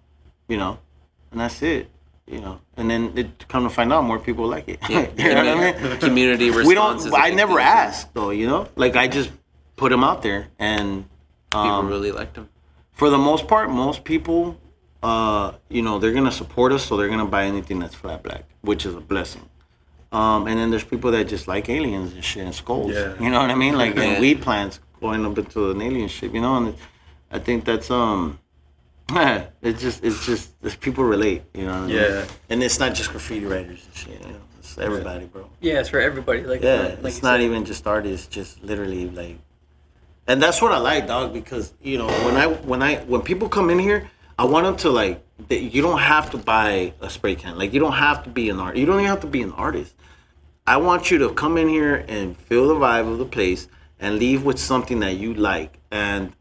that's it, And then it come to find out more people like it. Yeah. You know what I mean? Community response. I never asked, though, Like, I just put them out there, and People really liked them. for the most part, most people, they're gonna support us, so they're gonna buy anything that's flat black, which is a blessing. And then there's people that just like aliens and shit and skulls. Yeah. You know what I mean? Like Yeah. and weed plants going up into an alien ship. And I think that's It's just people relate, you know what I mean? Yeah. And it's not just graffiti writers and shit, you know? It's everybody, bro. Yeah, it's for everybody. Like It's not even just artists, just literally like, and that's what I like, dog, because you know when people come in here, I want them to like, you don't have to buy a spray can, like you don't have to be an art, you don't even have to be an artist. I want you to come in here and feel the vibe of the place and leave with something that you like, and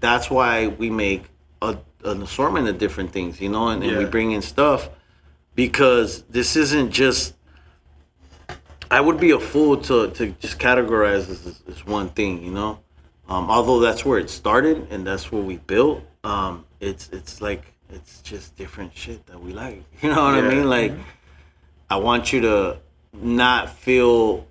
that's why we make an assortment of different things, you know, and we bring in stuff because this isn't just. I would be a fool to just categorize this as one thing, you know. Although that's where it started and that's what we built. It's like it's just different shit that we like. You know what I mean? Like, I want you to not feel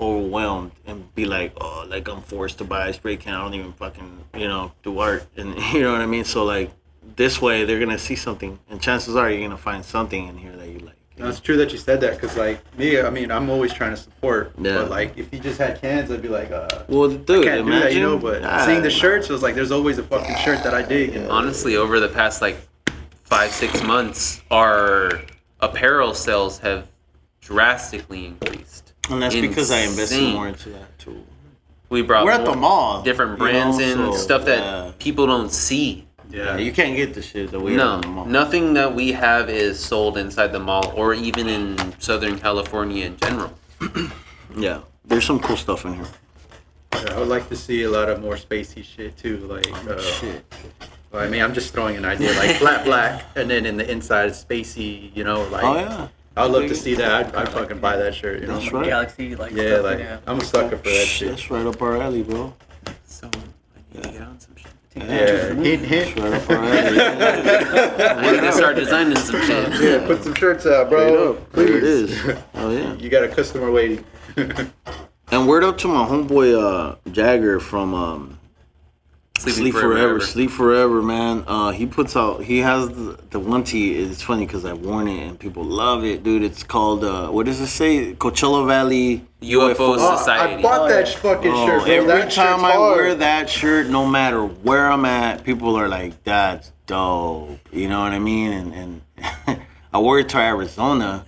overwhelmed and be like, oh, like I'm forced to buy a spray can. I don't even fucking, you know, do art, and you know what I mean. So like this way, they're gonna see something, and chances are you're gonna find something in here that you like. No, it's true that you said that because, like, me, I mean, I'm always trying to support. Yeah. But, like, if you just had cans, I'd be like, well, dude, I can't do that, you know? But Nah, seeing the shirts, it was like, there's always a fucking shirt that I dig. And, Honestly, over the past like 5-6 months, our apparel sales have drastically increased. And that's because I invested Insane. more into that too. We brought We're at the mall, different you brands know, in, so, stuff that people don't see. Yeah, you can't get the shit that we have No, in the mall. nothing that we have is sold inside the mall or even in Southern California in general. Yeah, there's some cool stuff in here. I would like to see a lot of more spacey shit, too. Like, Shit. I mean, I'm just throwing an idea, like flat black, and then in the inside, spacey, you know? Like, Oh yeah. I'd love to see that. I'd fucking buy that shirt, you know? That's right. Galaxy, like Yeah, stuff, like, I'm a sucker for that shit. That's right up our alley, bro. So I need to get on some shit. Yeah, hint, hint. That's right up our alley. I need to start designing some shit. Yeah, put some shirts out, bro. There it is. Oh yeah. You got a customer waiting. And word up to my homeboy Jagger from Sleep Forever. Sleep Forever, man. He puts out. He has the one tee. It's funny because I worn it and people love it, dude. It's called what does it say? Coachella Valley UFO Society. I bought that fucking shirt. Bro. Every That time shirt's I hard. wear that shirt, no matter where I'm at, people are like, "That's dope." You know what I mean? And I wore it to Arizona.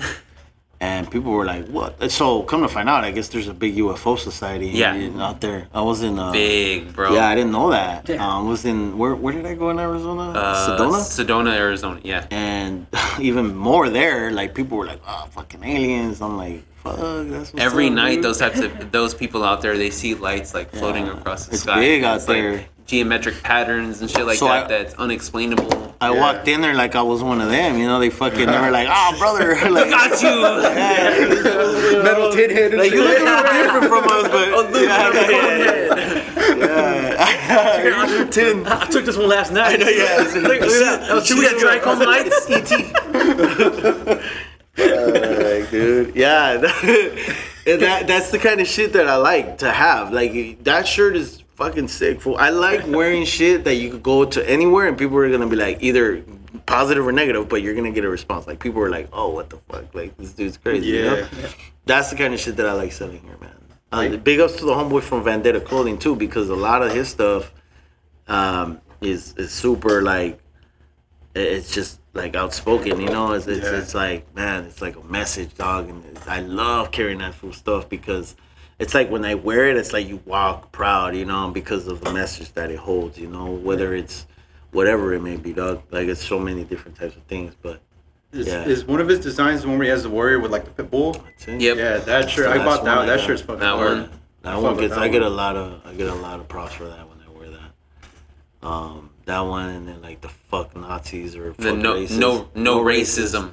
And people were like, "What?" So come to find out, I guess there's a big UFO society out there. I was in Big, bro. Yeah, I didn't know that. Yeah. I was in where did I go in Arizona? Sedona. Sedona, Arizona. Yeah. And even more there, like people were like, "Oh, fucking aliens." I'm like, "Fuck, that's what's Every up, night, dude." those people out there, they see lights like floating across the It's sky. big out It's like there. geometric patterns and shit like So that. I- That's unexplainable. I walked in there like I was one of them, you know. They were like, "Oh, brother, like, Got you. Metal tin head and like you look a shit. little different from us, but tin." I took this one last night. Look at that. That was two weeks dry comb lights. Dude. Yeah, that's the kind of shit that I like to have. Like that shirt is fucking sick. Fool. I like wearing shit that you could go to anywhere and people are gonna be like either positive or negative, but you're gonna get a response. Like people are like, "Oh, what the fuck? Like this dude's crazy." You know? That's the kind of shit that I like selling here, man. Big ups to the homeboy from Vendetta Clothing too, because a lot of his stuff is super like it's just like outspoken, you know. It's like, man, it's like a message, dog, and I love carrying that full stuff because it's like when I wear it, it's like you walk proud, you know, because of the message that it holds, you know, whether it's whatever it may be, dog. Like it's so many different types of things, but Is one of his designs the one where he has the warrior with like the pit bull? that's it. Yep. Yeah, that shirt. I bought that. That shirt's fucking That hard. one. That one gets. I get a lot of props for that when I wear that. That one and then like the fuck Nazis or The fuck no racism.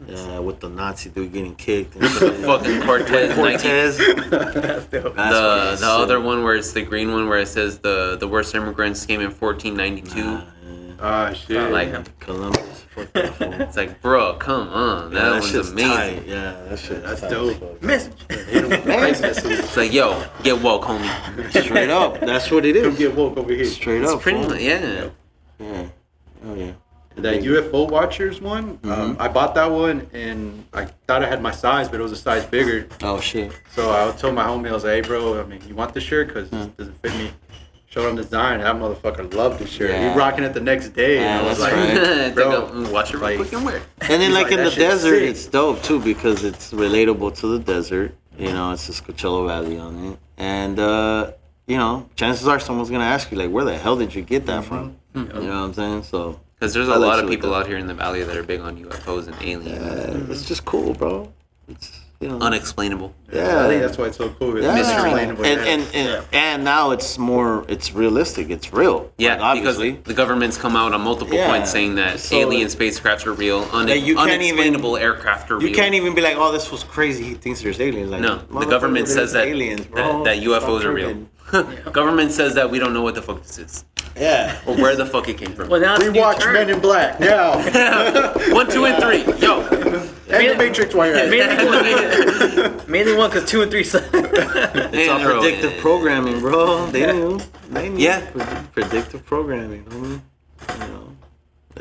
Yeah, with the Nazi dude getting kicked. And shit. Fucking Cortez. Cortez. That's dope. That's The other one where it's the green one where it says the worst immigrants came in 1492. Ah, shit. Like Columbus. Fuck that fool. it's like, bro, come on, Yeah, that that one's shit's amazing. tight. Yeah, that shit. That's tight dope. as fuck. Message. It's like, yo, get woke, homie. Straight up. That's what it Don't is. get woke over here. Straight It's up. pretty fool. much, yeah. Yeah. Oh yeah. That UFO Watchers one, I bought that one and I thought I had my size, but it was a size bigger. Oh shit. So I told my homie, I was like, "Hey, bro, I mean, you want this shirt? Cause this doesn't fit me." showed him design. That motherfucker loved the shirt. Yeah. He rocking it the next day. Yeah, and I was that's like, right. It's bro, like, watch it real like- quick and wear. And then He's like like, in the "That shit's desert, sick." it's dope too because it's relatable to the desert. You know, it's this Coachella Valley on it, and you know, chances are someone's gonna ask you like, "Where the hell did you get that from?" You know what I'm saying? So Because there's I a like lot shit of like people that. out here in the valley that are big on UFOs and aliens. it's just cool, bro. It's Unexplainable. Yeah. I think that's why it's so cool. It's Yeah. unexplainable. And now it's realistic. It's real. Yeah, Like, because obviously. the government's come out on multiple Yeah. points saying that So- alien spacecrafts are real, Like, you can't unexplainable aircraft are real. You can't even be like, "Oh, this was crazy. He thinks there's aliens." Like, No, the motherfucker, government says there's that aliens, bro. that UFOs Stop are real. tripping. Government says that we don't know what the fuck this is Yeah. or where the fuck it came from. Well, now it's We a new watch term. Men in Black now. 1, 2, and 3. Yo, And the Matrix while you're at it. Mainly one because 2 and 3 suck. It's all predictive programming, bro. They knew. They knew. Yeah. Predictive programming, homie. You know.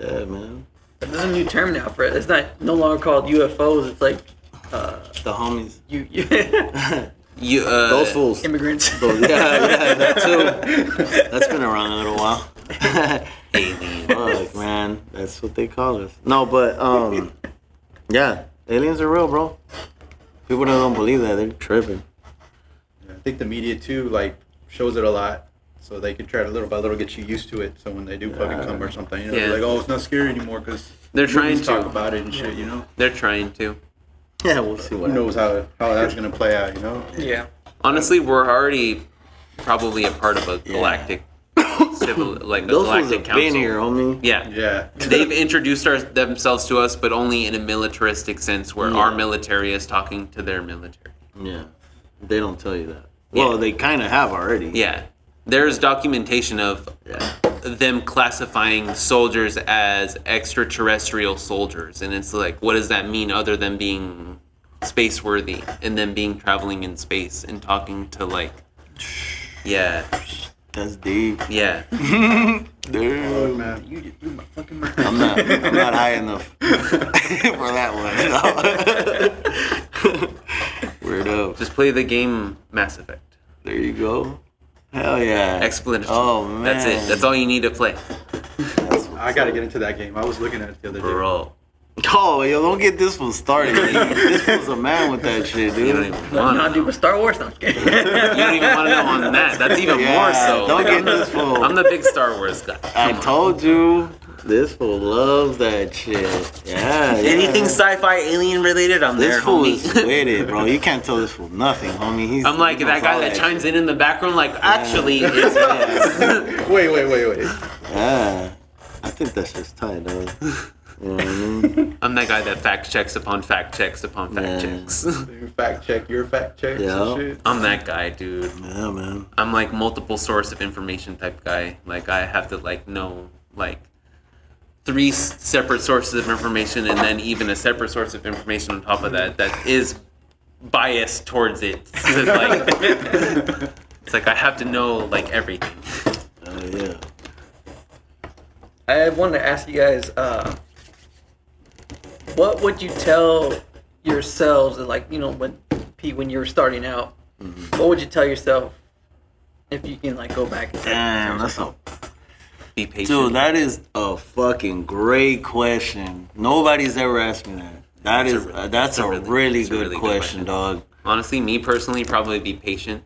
Yeah, man. There's a new term now for it. It's no longer called UFOs. It's like The homies. You, Those fools. immigrants. Yeah, that too. That's been around a little while. alien. Fuck, man. That's what they call us. No, but, yeah. Aliens are real, bro. People that don't believe that, they're tripping. I think the media too, like, shows it a lot, so they can try to little by little get you used to it. So when they do fucking come or something, you know, Yeah. they're like, oh, it's not scary anymore because They're trying talk to. about it and shit. You know, They're trying to. Yeah, we'll see who what knows how that's gonna play out? You know, Yeah. Honestly, we're already probably a part of a galactic civil, like a Those fools galactic have council. been here, homie. Yeah. yeah. They've introduced themselves to us, but only in a militaristic sense, where our military is talking to their military. Yeah. They don't tell you that. Well, Yeah. they kind of have already. Yeah, there's documentation of them classifying soldiers as extraterrestrial soldiers, and it's like, what does that mean other than being space worthy and then being traveling in space and talking to like, yeah, That's deep. yeah. Dude. Oh, man. You just blew my fucking mind. I'm not high enough for that one. No. Word up. Just play the game Mass Effect. There you go. Hell yeah. Explanation. Oh, man. That's it. That's all you need to play, I gotta get into that game. I was looking at it the other day. bro. Oh, yo, don't get this one started. Man. This fool's a man with that shit, You don't dude. even No, want no, to dude, know. with Star Wars, no, I'm just kidding. You don't even want to know on that. That's even Yeah, more so. don't get this fool. I'm the big Star Wars guy. I Come on. told you, this fool loves that shit. Yeah. Anything sci-fi alien related, I'm This there, fool homie. is with it, bro. You can't tell this fool nothing, homie. He's, I'm like he that knows guy all that chimes in the background, like, actually, it's Yeah. Wait. Yeah. I think that's just tight, though. You know what I mean? I'm that guy that fact checks upon fact checks upon fact Yeah. checks. You fact check your fact checks Yeah. and shit. I'm that guy, dude. Yeah, man. I'm like multiple source of information type guy. Like I have to like know like 3 separate sources of information and then even a separate source of information on top of that that is biased towards it. So it's like it's like I have to know like everything. Yeah. I wanted to ask you guys, what would you tell yourselves, like, you know, when Pete, when you were starting out, what would you tell yourself if you can, like, go back and Damn, that's a Be patient. dude. That is a fucking great question. Nobody's ever asked me that. That's a really good question, dog. Honestly, me personally, probably be patient.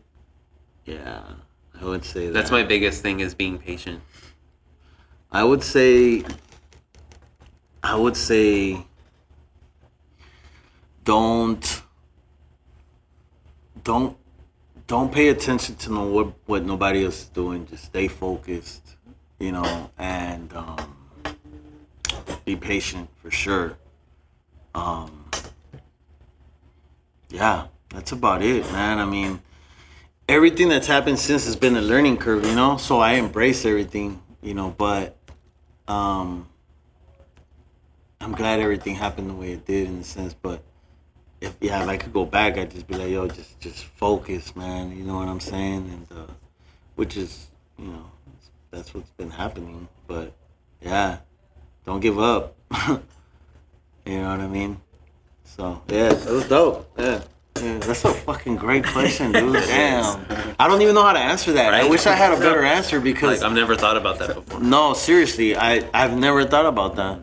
Yeah, I would say that. That's my biggest thing is being patient. I would say don't pay attention to what nobody else is doing. Just stay focused, you know, and be patient for sure. Yeah, that's about it, man. I mean, everything that's happened since has been a learning curve, you know. So I embrace everything, you know, but I'm glad everything happened the way it did in a sense. But if I could go back, I'd just be like, yo, just focus, man. You know what I'm saying? And which is, you know, that's what's been happening. But yeah, don't give up. You know what I mean? So yeah, it was dope. Yeah. Yeah, that's a fucking great question, dude. Damn. I don't even know how to answer that. I Right? wish I had a better answer because Like I've never thought about that before. no, seriously, I've never thought about that.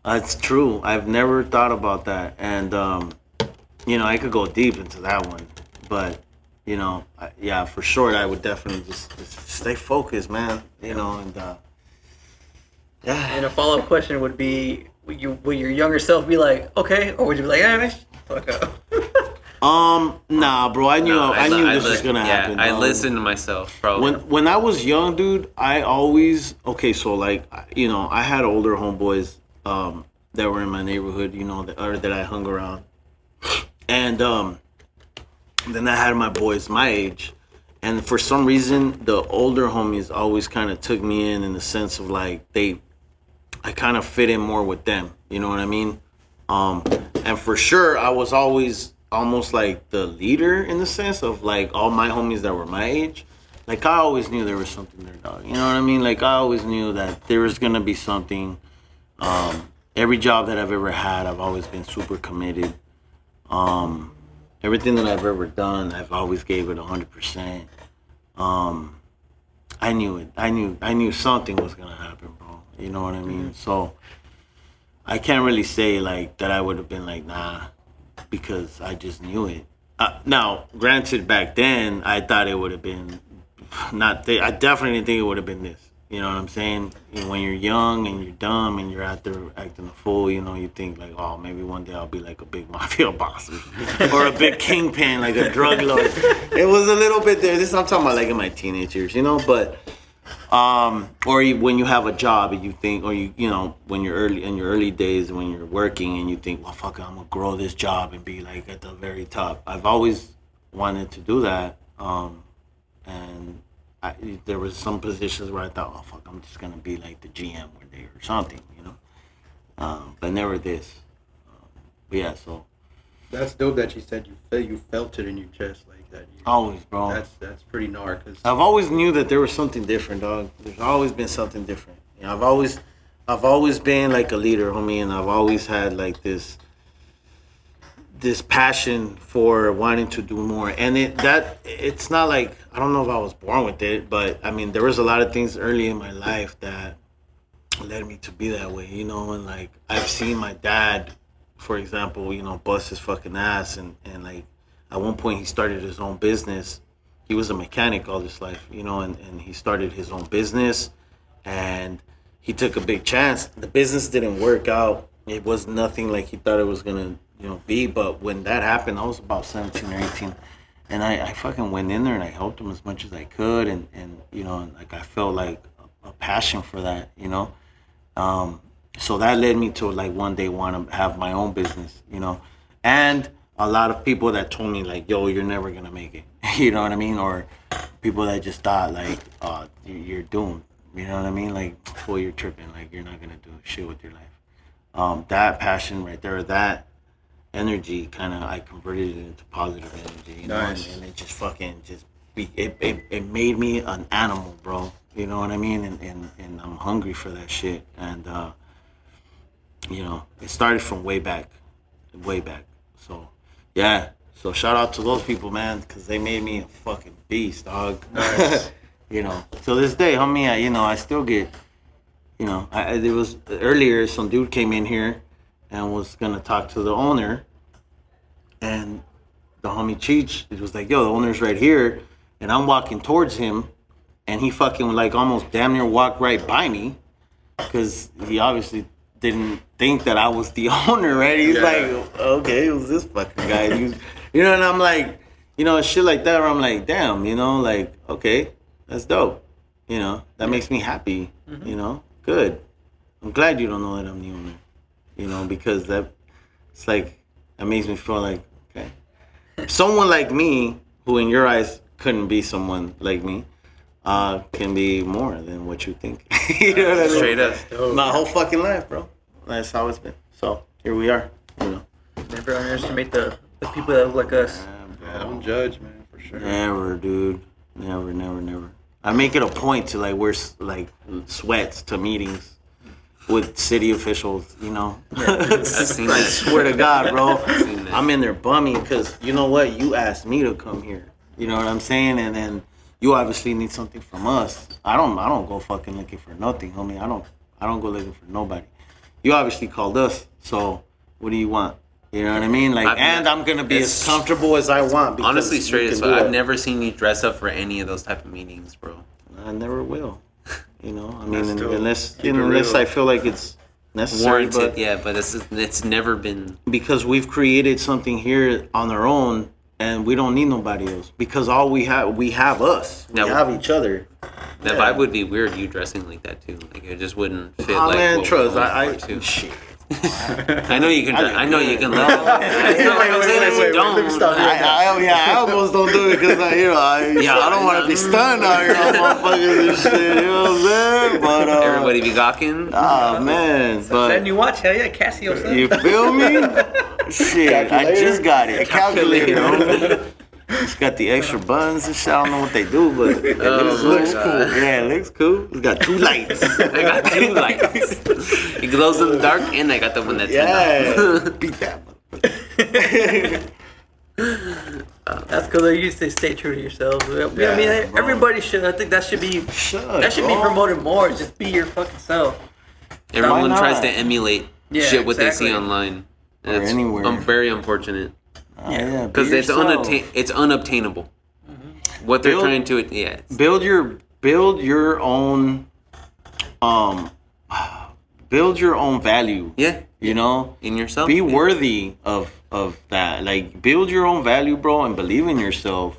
That's true. I've never thought about that, and I could go deep into that one, but yeah, for sure, I would definitely just stay focused, man. And yeah. And a follow up question would be: would your younger self be like, okay, or would you be like, man, fuck up? Nah, bro. I knew this was gonna yeah, happen. I dog. listened to myself, probably. When I was young, dude, I always so like I had older homeboys that were in my neighborhood, that I hung around, and then I had my boys my age, and for some reason the older homies always kind of took me in the sense of like I kind of fit in more with them. You know what I mean? And for sure, I was always almost like the leader in the sense of like all my homies that were my age. Like I always knew there was something there, dog. You know what I mean? Like I always knew that there was gonna be something. Every job that I've ever had, I've always been super committed. Everything that I've ever done, I've always gave it 100%. I knew it. I knew something was gonna happen, bro. You know what I mean? So I can't really say like that I would have been like, nah, because I just knew it. Now, granted, back then I thought it would have been I definitely didn't think it would have been this. You know what I'm saying? When you're young and you're dumb and you're out there acting a fool, you think like, oh, maybe one day I'll be like a big mafia boss or a big kingpin, like a drug lord. It was a little bit there. I'm talking about like in my teenage years, but or when you have a job and you think, or when you're in your early days when you're working and you think, well, fuck, I'm gonna grow this job and be like at the very top. I've always wanted to do that, and there was some positions where I thought, oh fuck, I'm just gonna be like the GM one day or something, but never this. But yeah, so That's dope that you said you felt it in your chest like that. always, bro. That's pretty gnar. Cause I've always knew that there was something different, dog. There's always been something different. I've always been like a leader, homie, and I've always had like this passion for wanting to do more. And it's not like, I don't know if I was born with it, but I mean, there was a lot of things early in my life that led me to be that way, and like I've seen my dad, for example, bust his fucking ass, and like at one point he started his own business. He was a mechanic all his life, and he started his own business, and he took a big chance. The business didn't work out. It was nothing like he thought it was gonna be. But when that happened, I was about 17 or 18, and I fucking went in there and I helped him as much as I could, and like I felt like a passion for that, so that led me to like one day want to have my own business, and a lot of people that told me like, yo, you're never gonna make it, you know what I mean, or people that just thought like, oh, you're doomed, you know what I mean, like, well, you're tripping, like you're not gonna do shit with your life. That passion right there, that energy, kind of, I converted it into positive energy, Nice. and it just it made me an animal, bro. You know what I mean? And I'm hungry for that shit. And it started from way back. So yeah. So shout out to those people, man, because they made me a fucking beast, dog. Nice. To this day, homie, I still get, there was earlier some dude came in here and was gonna talk to the owner, and the homie Cheech, it was like, yo, the owner's right here, and I'm walking towards him, and he fucking like almost damn near walked right by me, because he obviously didn't think that I was the owner, right? He's like, okay, who's this fucking guy? And I'm like, shit like that, where I'm like, damn, like, okay, that's dope, that makes me happy, good. I'm glad you don't know that I'm the owner. Because it's like, that makes me feel like, okay, someone like me, who in your eyes couldn't be someone like me, can be more than what you think. You know what I mean? Straight up. My whole fucking life, bro. That's how it's been. So here we are. Never underestimate the people that look like us. Yeah, don't judge, man, for sure. Never, dude. Never. I make it a point to like wear like sweats to meetings. with city officials, you know. I've seen I that. swear to God, bro. seen that. I'm in there bumming because you know what? You asked me to come here. You know what I'm saying? And then you obviously need something from us. I don't go fucking looking for nothing, homie. I don't go looking for nobody. You obviously called us, so what do you want? You know what I mean? Like, I'm gonna be as comfortable as I want. Honestly, straight as fuck, I've never seen you dress up for any of those type of meetings, bro. I never will. You know, I mean, still unless real. I feel like it's necessary. Warranted, But yeah, but it's never been. because we've created something here on our own, and we don't need nobody else. Because all we have us. We have each other. That vibe would be weird. You dressing like that too, like it just wouldn't fit. Oh like man, what trust. we're I going for, too. shit. I know you can. I know you can. It's not like I'm saying that you don't. I almost don't do it because I don't want to be stunned out here on motherfuckers and shit. You know what I'm saying? But Everybody be gawking. oh man, but Then you watch, hell yeah, Casio stuff. you feel me? Shit, I just got it. Calculator. It's got the extra buttons and shit. I don't know what they do, but it looks cool. Yeah, it looks cool. It's got 2 lights. I got 2 lights. It glows in the dark, and I got the one that's Beat that. That's because they used to stay true to yourselves. I mean, everybody should. I think that should be be promoted more. Just be your fucking self. Everyone Why tries not? to emulate Yeah, what they see exactly. online. Or It's anywhere. very unfortunate Yeah, because be it's yourself. it's unobtainable. What they're Build- trying to, yeah. build your own build your own value. Yeah, You know, in yourself. be yeah. worthy of that. Like, build your own value, bro, and believe in yourself,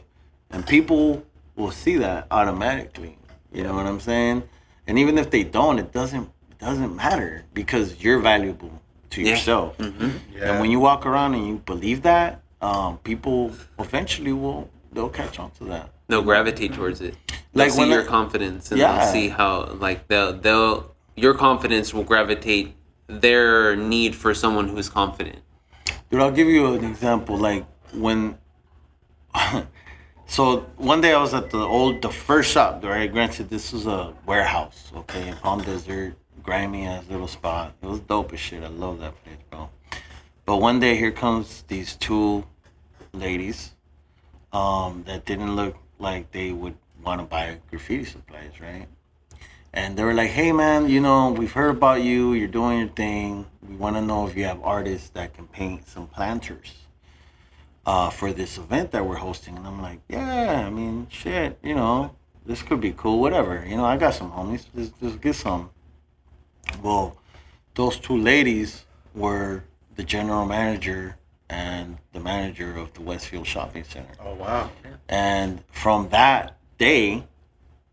and people will see that automatically. You know what I'm saying? And even if they don't, it doesn't matter because you're valuable to yourself. Mm-hmm. And when you walk around and you believe that, people eventually they'll catch on to that. They'll gravitate towards it. They'll Like see when your I- confidence, and Yeah. they'll see how like they'll your confidence will gravitate their need for someone who's confident. Dude, I'll give you an example. Like when, so one day I was at the first shop, right? Granted, this was a warehouse, okay, in Palm Desert, grimy ass little spot. It was dope as shit. I love that place, bro. But one day here comes these 2 ladies, that didn't look like they would want to buy graffiti supplies, right? And they were like, hey man, you know, we've heard about you, you're doing your thing. We want to know if you have artists that can paint some planters for this event that we're hosting. And I'm like, yeah, I mean, shit, you know, this could be cool, whatever. You know, I got some homies, just get some. Well, those 2 ladies were the general manager and the manager of the Westfield Shopping Center. Oh wow. And from that day,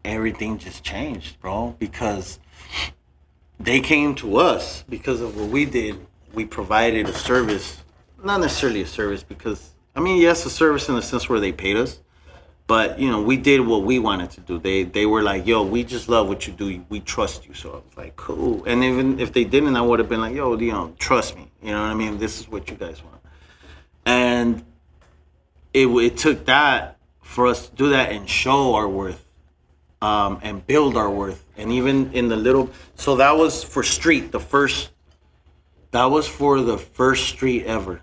everything just changed, bro, because they came to us because of what we did. We provided a service, not necessarily a service because, I mean, yes, a service in the sense where they paid us, but, you know, we did what we wanted to do. They were like, yo, we just love what you do. We trust you. So I was like, cool. And even if they didn't, I would have been like, yo, you know, trust me. You know what I mean? This is what you guys want. And it took that for us to do that and show our worth. And build our worth. And even in the little, so that was for street, that was for the first street ever.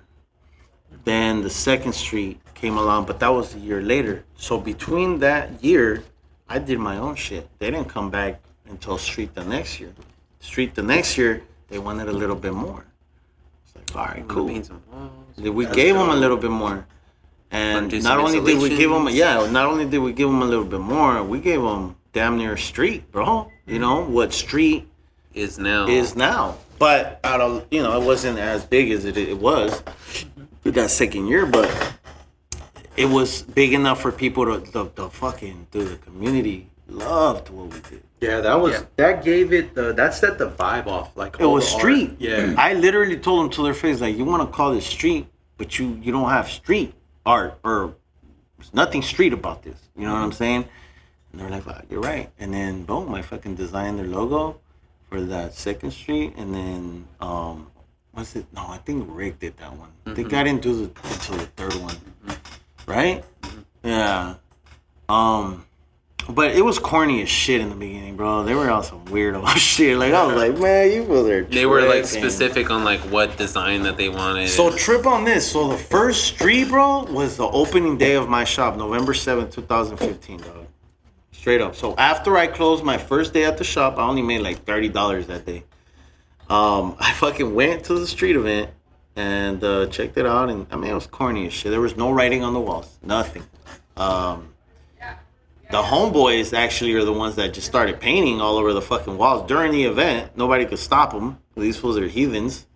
Then the second street came along, but that was a year later. So between that year, I did my own shit. They didn't come back until street the next year. Street the next year, they wanted a little bit more. It's like, all right, cool. We gave them a little bit more. And not only did we give them, not only did we give them a little bit more, we gave them damn near a street, bro. You know what street Is now. But out of, you know, it wasn't as big as it was that second year, but it was big enough for people to fucking do. The community loved what we did. Yeah, that gave it that set the vibe off. Like It was street. Yeah. I literally told them to their face, like, you want to call this street, but you don't have street art, or there's nothing street about this. You know what I'm saying? And they're like, wow, you're right. And then boom, I fucking designed their logo for that second street. And then what's it? No, I think Rick did that one. They got into until the third one, right? Yeah. But it was corny as shit in the beginning, bro. They were on some weirdo shit. Like, I was like, man, you fools are They were like tripping. specific on like what design that they wanted. So trip on this. So the first street, bro, was the opening day of my shop, November 7th, 2015, dog. Straight up. So after I closed my first day at the shop, I only made like $30 that day. I fucking went to the street event and checked it out, and I mean, it was corny as shit. There was no writing on the walls, nothing. The homeboys actually are the ones that just started painting all over the fucking walls during the event. Nobody could stop them. These fools are heathens.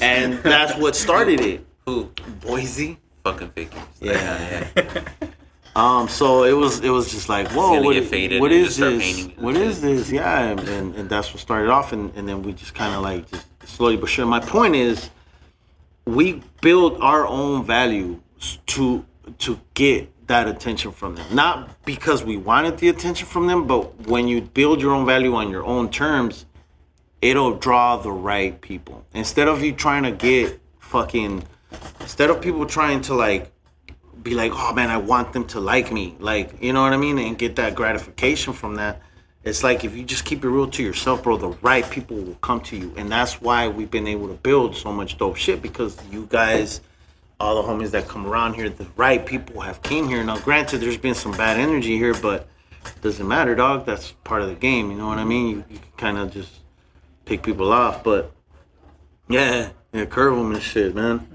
And that's what started it. Who? Boise. Fucking figures. Yeah. So it was just like, whoa, gonna what, get faded what and is just start this? painting and What shit. is this? Yeah, and that's what started off, and then we just kind of like just slowly but sure. My point is, we build our own value to get that attention from them. Not because we wanted the attention from them, but when you build your own value on your own terms, it'll draw the right people. Instead of you trying to get instead of people trying to like be like, oh man, I want them to like me, like, you know what I mean, and get that gratification from that. It's like, if you just keep it real to yourself, bro, the right people will come to you. And that's why we've been able to build so much dope shit, because you guys, all the homies that come around here, the right people have came here. Now, granted, there's been some bad energy here, but it doesn't matter, dog. That's part of the game, you know what I mean? You can kind of just pick people off, but yeah, curve them and shit, man.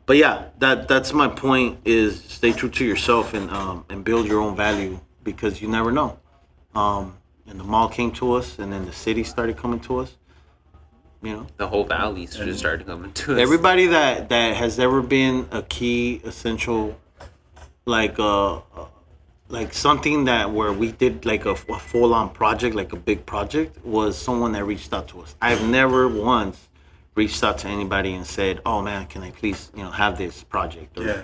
But yeah, that's my point, is stay true to yourself and build your own value, because you never know. And the mall came to us, and then the city started coming to us. You know, The whole valley just started coming to us. everybody that has ever been a key essential, like something that where we did like a full on project, like a big project, was someone that reached out to us. I've never once reached out to anybody and said, "Oh man, can I please, have this project?" Or, Yeah.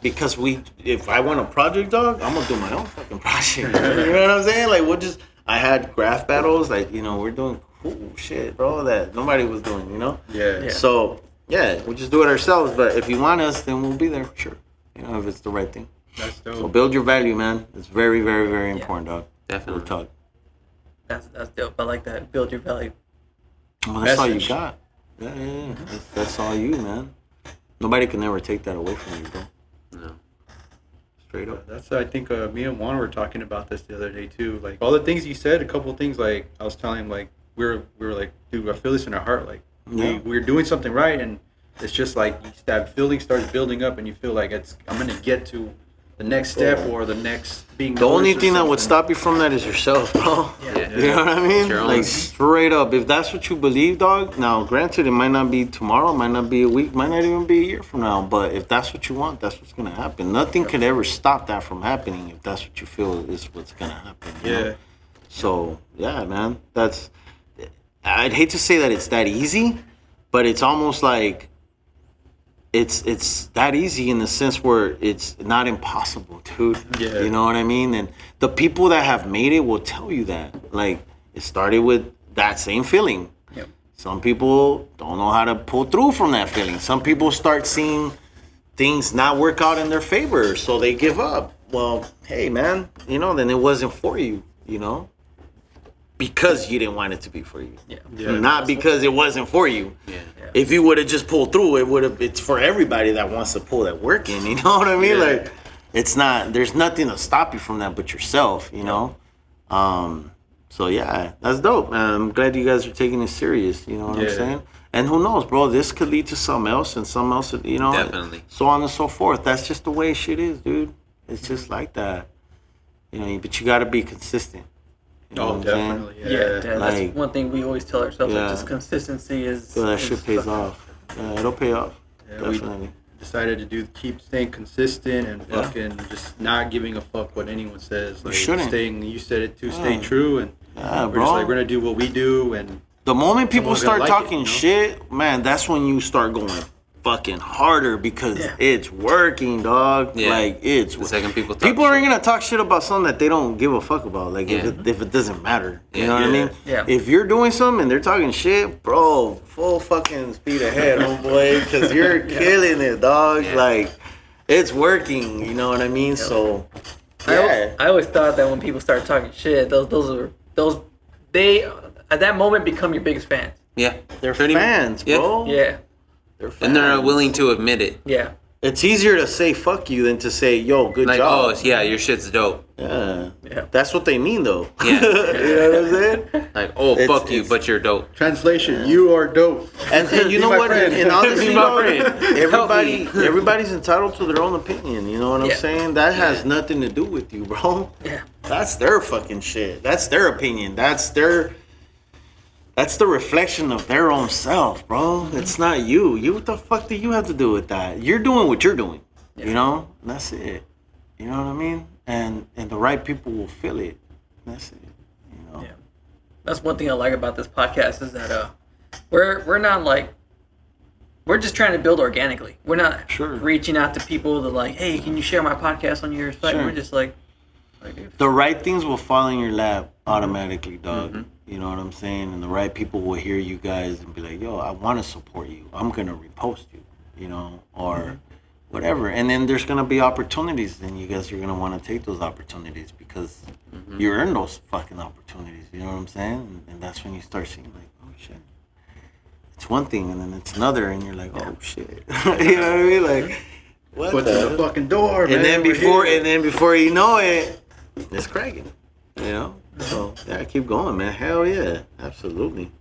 because if I want a project, dog, I'm gonna do my own fucking project. You know what I'm saying? Like, I had graph battles, like, we're doing cool shit, bro, that nobody was doing, Yeah. So, yeah, we just do it ourselves, but if you want us, then we'll be there for sure, if it's the right thing. That's dope. So build your value, man. It's very, very, very important, dog. Definitely. Real talk. That's dope. I like that. Build your value. Well, that's all you Message. got. Yeah. That's all you, man. Nobody can never take that away from you, bro. No. Straight up. That's, I think, me and Juan were talking about this the other day too. Like, all the things you said, a couple of things, like I was telling him, like we were like, dude, I feel this in our heart. Like Yeah. we're doing something right, and it's just like that feeling starts building up, and you feel like I'm gonna get to the next step or the next being. The only noticed or thing that would something. stop you from that is yourself, bro. Yeah. You know what I mean? Your own. Like, straight up. If that's what you believe, dog. Now, granted, it might not be tomorrow, might not be a week, might not even be a year from now. But if that's what you want, that's what's gonna happen. Nothing could ever stop that from happening if that's what you feel is what's gonna happen. you know? Yeah. So yeah, man. I'd hate to say that it's that easy, but it's almost like it's that easy in the sense where it's not impossible, dude. Yeah. You know what I mean? And the people that have made it will tell you that. Like, it started with that same feeling. Yep. Some people don't know how to pull through from that feeling. Some people start seeing things not work out in their favor, so they give up. Well, hey, man, then it wasn't for you, because you didn't want it to be for you. Yeah. Yeah. Not because it wasn't for you. Yeah. If you would have just pulled through, it's for everybody that wants to pull that work in, you know what I mean? Yeah. Like, there's nothing to stop you from that but yourself, So yeah, that's dope, man. I'm glad you guys are taking it serious, you know what I'm Yeah. saying? And who knows, bro, this could lead to something else and something else, Definitely. so on and so forth. That's just the way shit is, dude. It's just like that. But you gotta be consistent. You know Oh, what I'm saying? definitely. Yeah, Yeah. that's Like- one thing we always tell ourselves. Yeah. Like, just consistency is. So that is shit pays fucking- off. Yeah, it'll pay off. Yeah, we Definitely. decided to keep staying consistent and Yeah. fucking just not giving a fuck what anyone says. Like, shouldn't. you said it too, stay Yeah. true, and Yeah, we're bro. just like, we're gonna do what we do, and The moment people Someone's gonna start like it, talking you know? shit, man, that's when you start going fucking harder because Yeah. it's working, dog. Yeah. Like, it's The second people talk people shit. aren't gonna talk shit about something that they don't give a fuck about. Like, Yeah. if it doesn't matter, you Yeah. know what I Yeah. mean? Yeah. If you're doing something and they're talking shit, bro, full fucking speed ahead, homeboy, because you're killing it, dog. Yeah. Like, it's working. You know what I mean? So, Yeah. I always thought that when people start talking shit, they at that moment become your biggest fans. Yeah. They're Pretty- fans, yeah. bro. Yeah, They're fans. And they're not willing to admit it. yeah. It's easier to say fuck you than to say, yo, good Like, job. oh, yeah, your shit's dope. Yeah. Yeah. That's what they mean, though. Yeah. You know what I'm saying? Like, oh, It's- fuck you, it's- but you're dope. Translation: You are dope. And you know my what? friend. And honestly, Be my though, friend. everybody's entitled to their own opinion. You know what I'm Yeah. saying? That has nothing to do with you, bro. Yeah. That's their fucking shit. That's their opinion. That's the reflection of their own self, bro. It's not you. What the fuck do you have to do with that? You're doing what you're doing. Yeah. You know? And that's it. You know what I mean? And the right people will feel it. That's it. You know? Yeah. That's one thing I like about this podcast is that we're not like we're just trying to build organically. We're not Sure. reaching out to people to like, hey, can you share my podcast on your site? Sure. We're just like dude. The right things will fall in your lap automatically, dog. Mm-hmm. You know what I'm saying? And the right people will hear you guys and be like, yo, I want to support you. I'm going to repost you, you know, or whatever. And then there's going to be opportunities, and you guys are going to want to take those opportunities because you earn those fucking opportunities. You know what I'm saying? And that's when you start seeing, like, oh, shit. It's one thing, and then it's another, and you're like, oh, shit. You know what I mean? Like, what What's in the fucking door, man? and then We're here. before you know it, it's cracking. You know? So yeah, keep going, man. Hell yeah. Absolutely.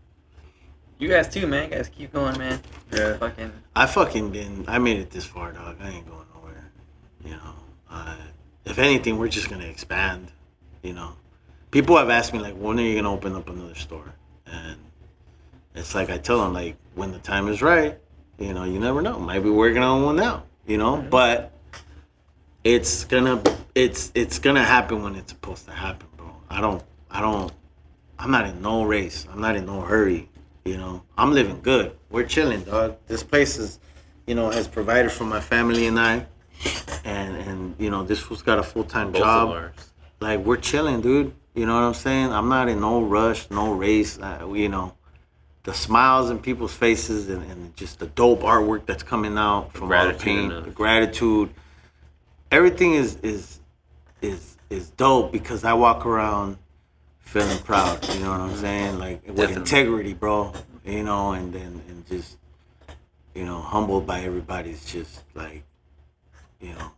You guys too, man. You guys keep going, man. Yeah. Fucking I made it this far, dog. I ain't going nowhere. You know. If anything, we're just gonna expand. You know. People have asked me like, when are you gonna open up another store? And it's like I tell them, like, when the time is right, you know, you never know. Maybe we're gonna own one now, you know, but it's gonna happen when it's supposed to happen, bro. I'm not in no race. I'm not in no hurry, you know. I'm living good. We're chilling, dog. This place is, you know, has provided for my family and I, and you know, this fool's got a full-time Both of job. ours. Like, we're chilling, dude. You know what I'm saying? I'm not in no rush, no race. You know, the smiles in people's faces and just the dope artwork that's coming out from all the paint, the gratitude. Everything is dope because I walk around feeling proud. You know what I'm saying? Like, with Definitely. integrity, bro. You know, and just, you know, humbled by everybody's just like, you know,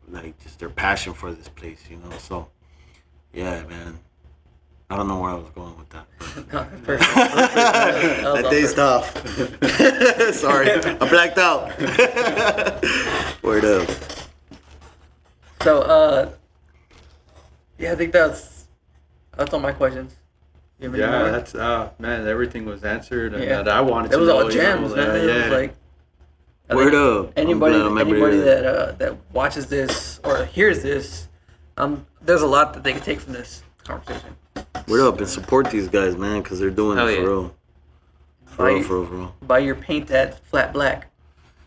like just their passion for this place. You know, so. Yeah, man. I don't know where I was going with that. perfect. That day's tough. Sorry, I blacked out. Word up. So, yeah, I think that's all my questions. You have any Yeah, more? that's man. Everything was answered, and Yeah. that I wanted to It was know. all gems, you know, man. It yeah. was like I Word think up. Anybody, I'm glad I'm able to anybody hear that. that watches this or hears this, there's a lot that they can take from this conversation. Word up and support these guys, man, because they're doing Hell it yeah. for real. For real. Buy your paint at Flat Black.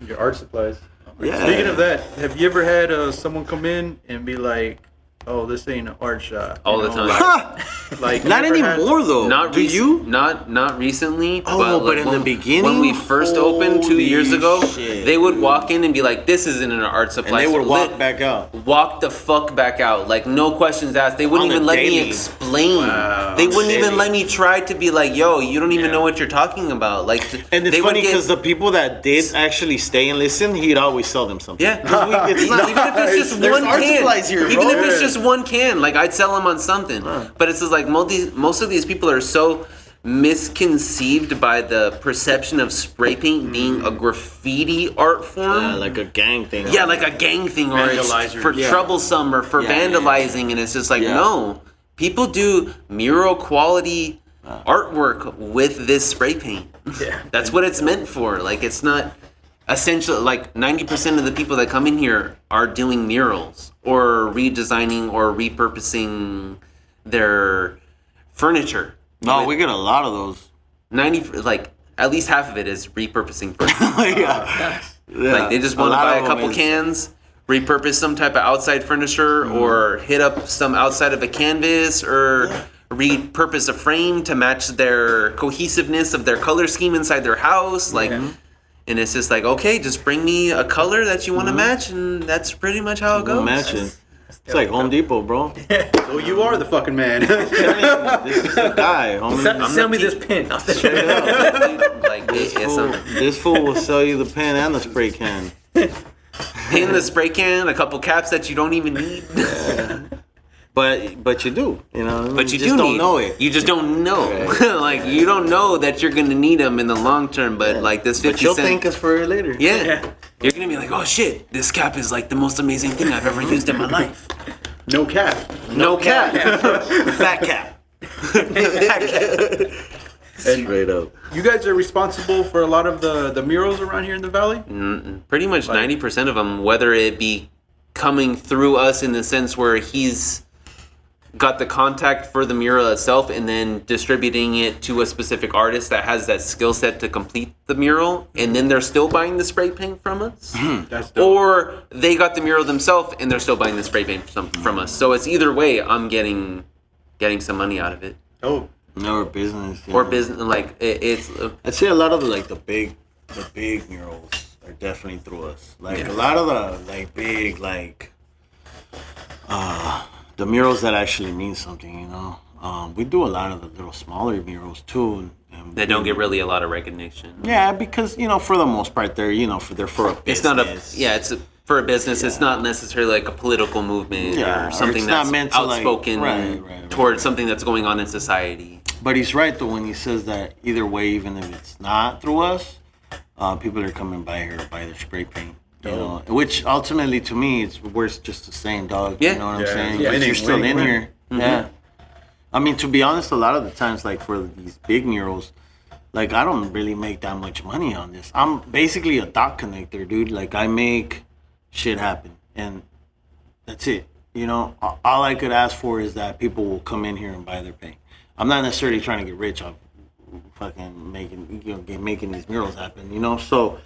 Your art supplies. Yeah. Speaking of that, have you ever had someone come in and be like, "Oh, this ain't an art shop"? All You the know, time. Like Not you ever had- anymore, though. Not Do you? Not recently. Oh, but, but like, in the when, beginning? when we first opened 2 Holy years ago, shit, they would walk in and be like, "This isn't an art And supply." they would store." walk back out. Walk the fuck back out. Like, no questions asked. They wouldn't On even a let me daily. explain. Wow. They wouldn't even Daily. let me try to be like, yo, you don't even Yeah. know what you're talking about. Like, And it's they would funny get- because the people that did actually stay and listen, he'd always sell them something. Yeah. 'Cause it's not, even if it's just there's one art can, supplies here, even bro. if it's just one can, like I'd sell them on something. But it's just like most of these people are so misconceived by the perception of spray paint being a graffiti art form. Yeah, like a gang thing. Yeah, like a gang thing, or it's Vandalizer. for Yeah. troublesome or for Yeah, vandalizing, and it's just like, Yeah. no, people do mural quality artwork with this spray paint. Yeah. That's what it's meant for. Like, it's not essential. Like 90% of the people that come in here are doing murals or redesigning or repurposing their furniture. No, we get a lot of those. 90, like at least half of it is repurposing furniture. Yeah. Like they just want to buy a couple cans, repurpose some type of outside furniture, or hit up some outside of a canvas, or repurpose a frame to match their cohesiveness of their color scheme inside their house. Like, and it's just like, okay, just bring me a color that you want to match, and that's pretty much how it goes. Matching. It's like Home Depot, bro. So you are the fucking man. This is the guy, homie. Sell me this pin. I'll sell Straight you. up. Like This fool will sell you the pen and the spray can. in the spray can, a couple caps that you don't even need. But you do, you know. But you just don't know it. You just don't know. Right. Like you don't know that you're gonna need them in the long term. But like this 50 But you'll cent. think it's for later. Yeah. You're gonna be like, oh shit, this cap is like the most amazing thing I've ever used in my life. No cap. No cap. Fat cap. Straight up. You guys are responsible for a lot of the murals around here in the valley? Pretty much 90% of them, whether it be coming through us in the sense where he's got the contact for the mural itself and then distributing it to a specific artist that has that skill set to complete the mural, and then they're still buying the spray paint from us. That's dope. Or they got the mural themselves and they're still buying the spray paint from us. So it's either way, I'm getting some money out of it. Oh, Or business. Or business, like it's I'd say a lot of the big murals are definitely through us. Like a lot of the big the murals that actually mean something, you know. We do a lot of the little smaller murals too. And they don't get really a lot of recognition. Yeah, because for the most part they're they're for a business. It's not for a business. It's not necessarily like a political movement or something it's that's not meant to, outspoken right, towards something that's going on in society. But he's right though when he says that either way, even if it's not through us, people are coming by here to buy their spray paint. You know, which ultimately to me it's worth just the same, dog. Yeah. You know what I'm saying? Yeah. Because you're still Winning, in winning. here. Yeah. I mean, to be honest, a lot of the times, like for these big murals, like I don't really make that much money on this. I'm basically a dot connector, dude. Like I make shit happen, and that's it. You know, all I could ask for is that people will come in here and buy their paint. I'm not necessarily trying to get rich off fucking making these murals happen. You know, so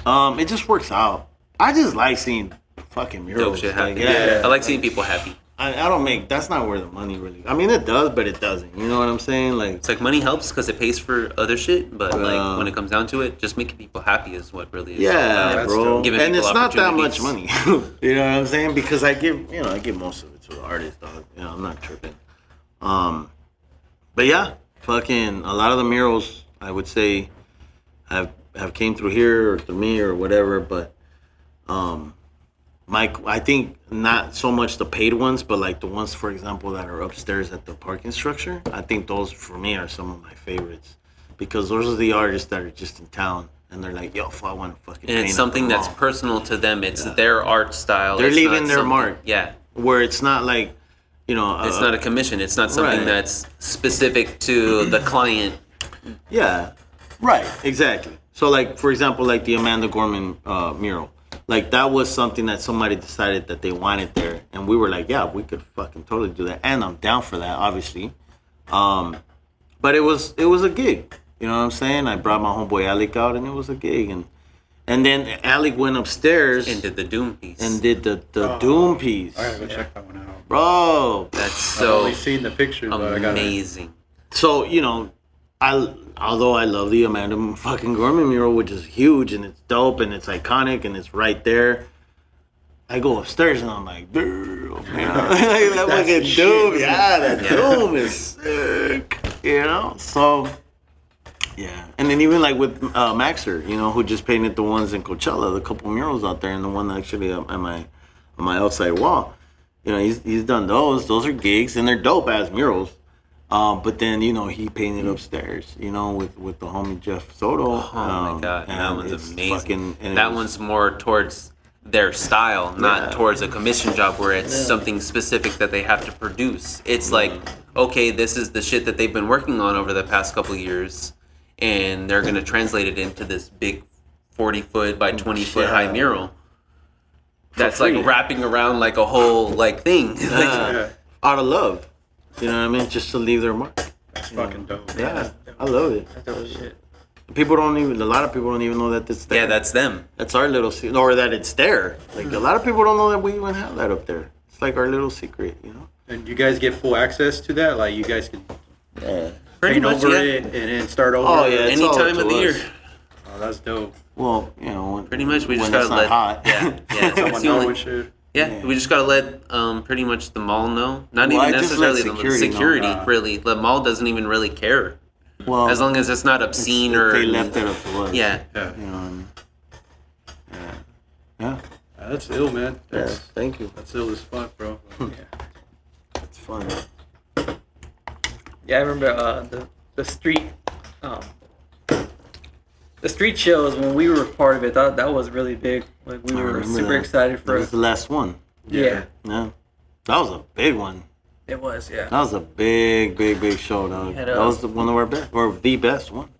it just works out. I just like seeing fucking murals. Dope shit happen. Yeah. I like seeing people happy. I don't make. That's not where the money really. I mean, it does, but it doesn't. You know what I'm saying? Like, It's like money helps because it pays for other shit, but like when it comes down to it, just making people happy is what really is. yeah, that's bro. Giving And people it's not that much opportunities. money. You know what I'm saying? Because I give most of it to the artist, dog. You know, I'm not tripping. But yeah, fucking a lot of the murals I would say have came through here or through me or whatever, but I think not so much the paid ones, but like the ones, for example, that are upstairs at the parking structure. I think those for me are some of my favorites because those are the artists that are just in town and they're like, yo, I want to fucking. And paint it's up something the that's wall. personal to them. It's their art style. They're It's leaving not their something- mark. Yeah. Where it's not like, It's not a commission. It's not something Right. that's specific to the client. Yeah, right, exactly. So like, for example, like the Amanda Gorman mural. Like that was something that somebody decided that they wanted there, and we were like, yeah, we could fucking totally do that, and I'm down for that, obviously. But it was a gig, you know what I'm saying? I brought my homeboy Alec out, and it was a gig, and then Alec went upstairs And did the Doom piece. and did the Doom piece, I gotta go check that one out. bro. That's I've so only seen the pictures, but I gotta. amazing. So although I love the Amanda fucking Gorman mural, which is huge and it's dope and it's iconic and it's right there, I go upstairs and I'm like, damn, that fucking shit, Doom, man. yeah, that Doom is sick, you know. So yeah, and then even like with Maxer, who just painted the ones in Coachella, the couple murals out there, and the one actually on my outside wall, he's done those. Those are gigs and they're dope ass murals. But then he painted upstairs, with the homie Jeff Soto. Oh my god, that one's it's amazing. and That it's- one's more towards their style, not towards a commission job where it's something specific that they have to produce. It's like, okay, this is the shit that they've been working on over the past couple of years, and they're gonna translate it into this big 40-foot by 20-foot high mural. That's free. like wrapping around like a whole thing. Yeah, out of love. You know what I mean? Just to leave their mark. that's fucking dope. Yeah, I love it. That's dope shit. A lot of people don't even know that it's there. Yeah, that's them. That's our little secret, or that it's there. Like a lot of people don't know that we even have that up there. It's like our little secret, And you guys get full access to that? Like you guys can Yeah. Pretty paint much, over yeah. it and then start over? Oh, yeah. It's Any all time up of to the us. year. Oh, that's dope. Well, Pretty much, we when just it's gotta not let. hot. Yeah, yeah. Someone It's the know only- and shit. Yeah, we just gotta let pretty much the mall know. Not Well, even I just let necessarily the security know. security, really. The mall doesn't even really care. Well, As long as it's not obscene if or... they left it up to us. Yeah. Yeah. You know what I mean? Yeah. That's ill, man. Yeah. Thank you. That's ill as fuck, bro. It's fun. Yeah, I remember the street the street shows when we were part of it. That was really big. Like we I were remember super that. excited That for was it. the last one. Yeah, Yeah. That was a big one. it was. Yeah, That was a big show, dog. had, That was one of our best, or the best one.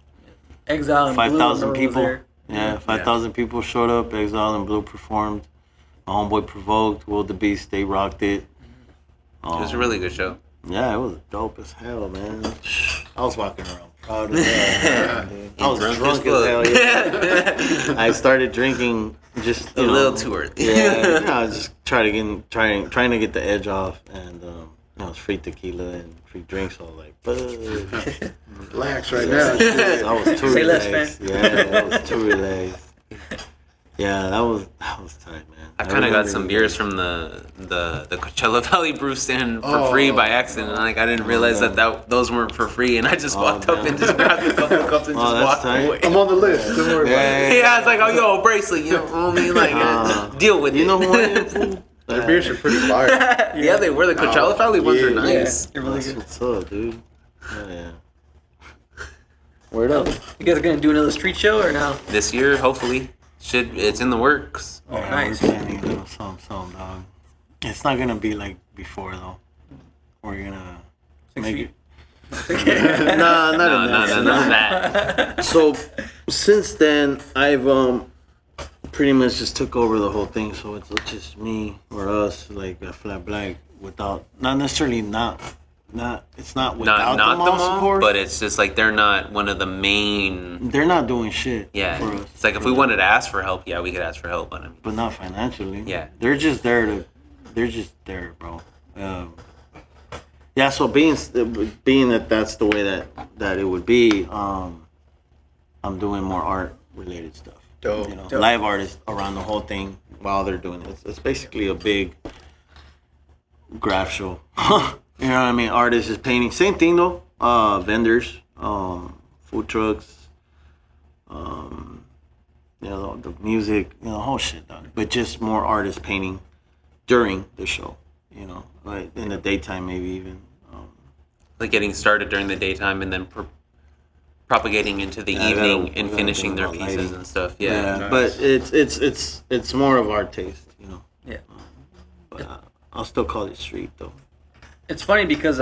Exile and Blue, 5,000 remember, was people. there. Yeah, 5,000 people showed up. Exile and Blue performed. My homeboy Provoked, Will the Beast, they rocked it. It was a really good show. Yeah, it was dope as hell, man. I was walking around proud as hell. Dude. I was drunk as hell. Yeah. I started drinking just A little too early. Yeah, I was just trying to get the edge off, and it's free tequila and free drinks. So I was like, buzz. Relax right now. I was too Say less, relaxed. man. Yeah, I was too relaxed. Yeah, that was tight, man. I kind of got remember some it. beers from the Coachella Valley brew stand for Oh. free by accident. Like I didn't realize that those weren't for free, and I just walked up man. and just grabbed a couple of cups and Oh, just that's walked tight. away. I'm on the list. Don't worry about it. Yeah, I was like, oh, yo, bracelet, you know, homie, like, deal with You it. know who I am, fool? Their beers are pretty fire. Yeah, they were. The Coachella Valley ones are yeah. nice. They're really That's good. what's up, dude. Oh, yeah. Word up. You guys are gonna do another street show or no? This year, hopefully, it's in the works. Oh, Yeah, nice. We're planning a little something, dog. It's not gonna be like before, though. We're gonna 6 make feet. it. Nah, not No, in no, that. no, none of that. So since then, I've pretty much just took over the whole thing. So it's just me or us, like a Flat Black, without not necessarily it's not without Not the mall the mall, support, but it's just like they're not one of the main. they're not doing shit. Yeah, for us. it's like if we wanted to ask for help, yeah, we could ask for help, but I mean, But not financially. Yeah. They're just there, bro. Yeah, so being that that's the way that it would be, I'm doing more art related stuff. Dope. You know, Dope. live artists around the whole thing while they're doing it. It's basically a big graph show. You know what I mean? Artists is painting. Same thing though. Vendors, food trucks, the music, the whole shit, dog. But just more artists painting during the show. You know, like in the daytime, maybe even. like getting started during the daytime and then propagating into the Yeah, evening we and gotta finishing do their about pieces lighting. and stuff. Yeah, Yeah. Nice. but it's more of our taste, you know. Yeah. But I'll still call it street though. It's funny because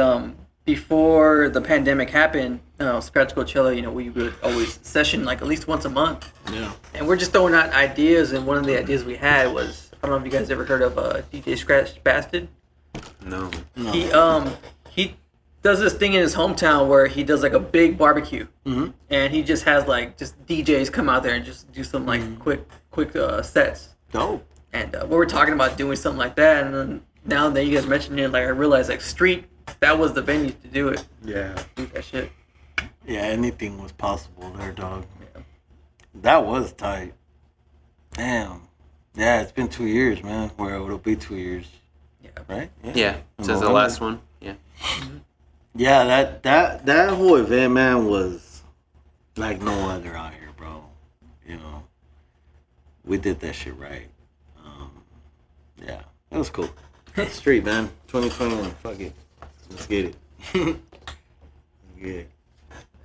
before the pandemic happened, Scratch Coachella, we would always session like at least once a month, Yeah. and we're just throwing out ideas. And one of the ideas we had was, I don't know if you guys ever heard of DJ Scratch Bastard. No. He does this thing in his hometown where he does like a big barbecue, and he just has like just DJs come out there and just do some like quick sets. Dope. And we were talking about doing something like that, and then now that you guys mentioned it, like I realized like street, that was the venue to do it. Yeah. Do that shit. Yeah, anything was possible there, dog. Yeah. That was tight. Damn. Yeah, it's been 2 years, man. Where it'll be 2 years, Yeah. right? Yeah. In This is the November. last one. Yeah. Yeah, that whole event, man, was like no other out here, bro. You know, we did that shit right. Yeah, it was cool. Street, man. 2021. Fuck it. Let's get it. Let's get it.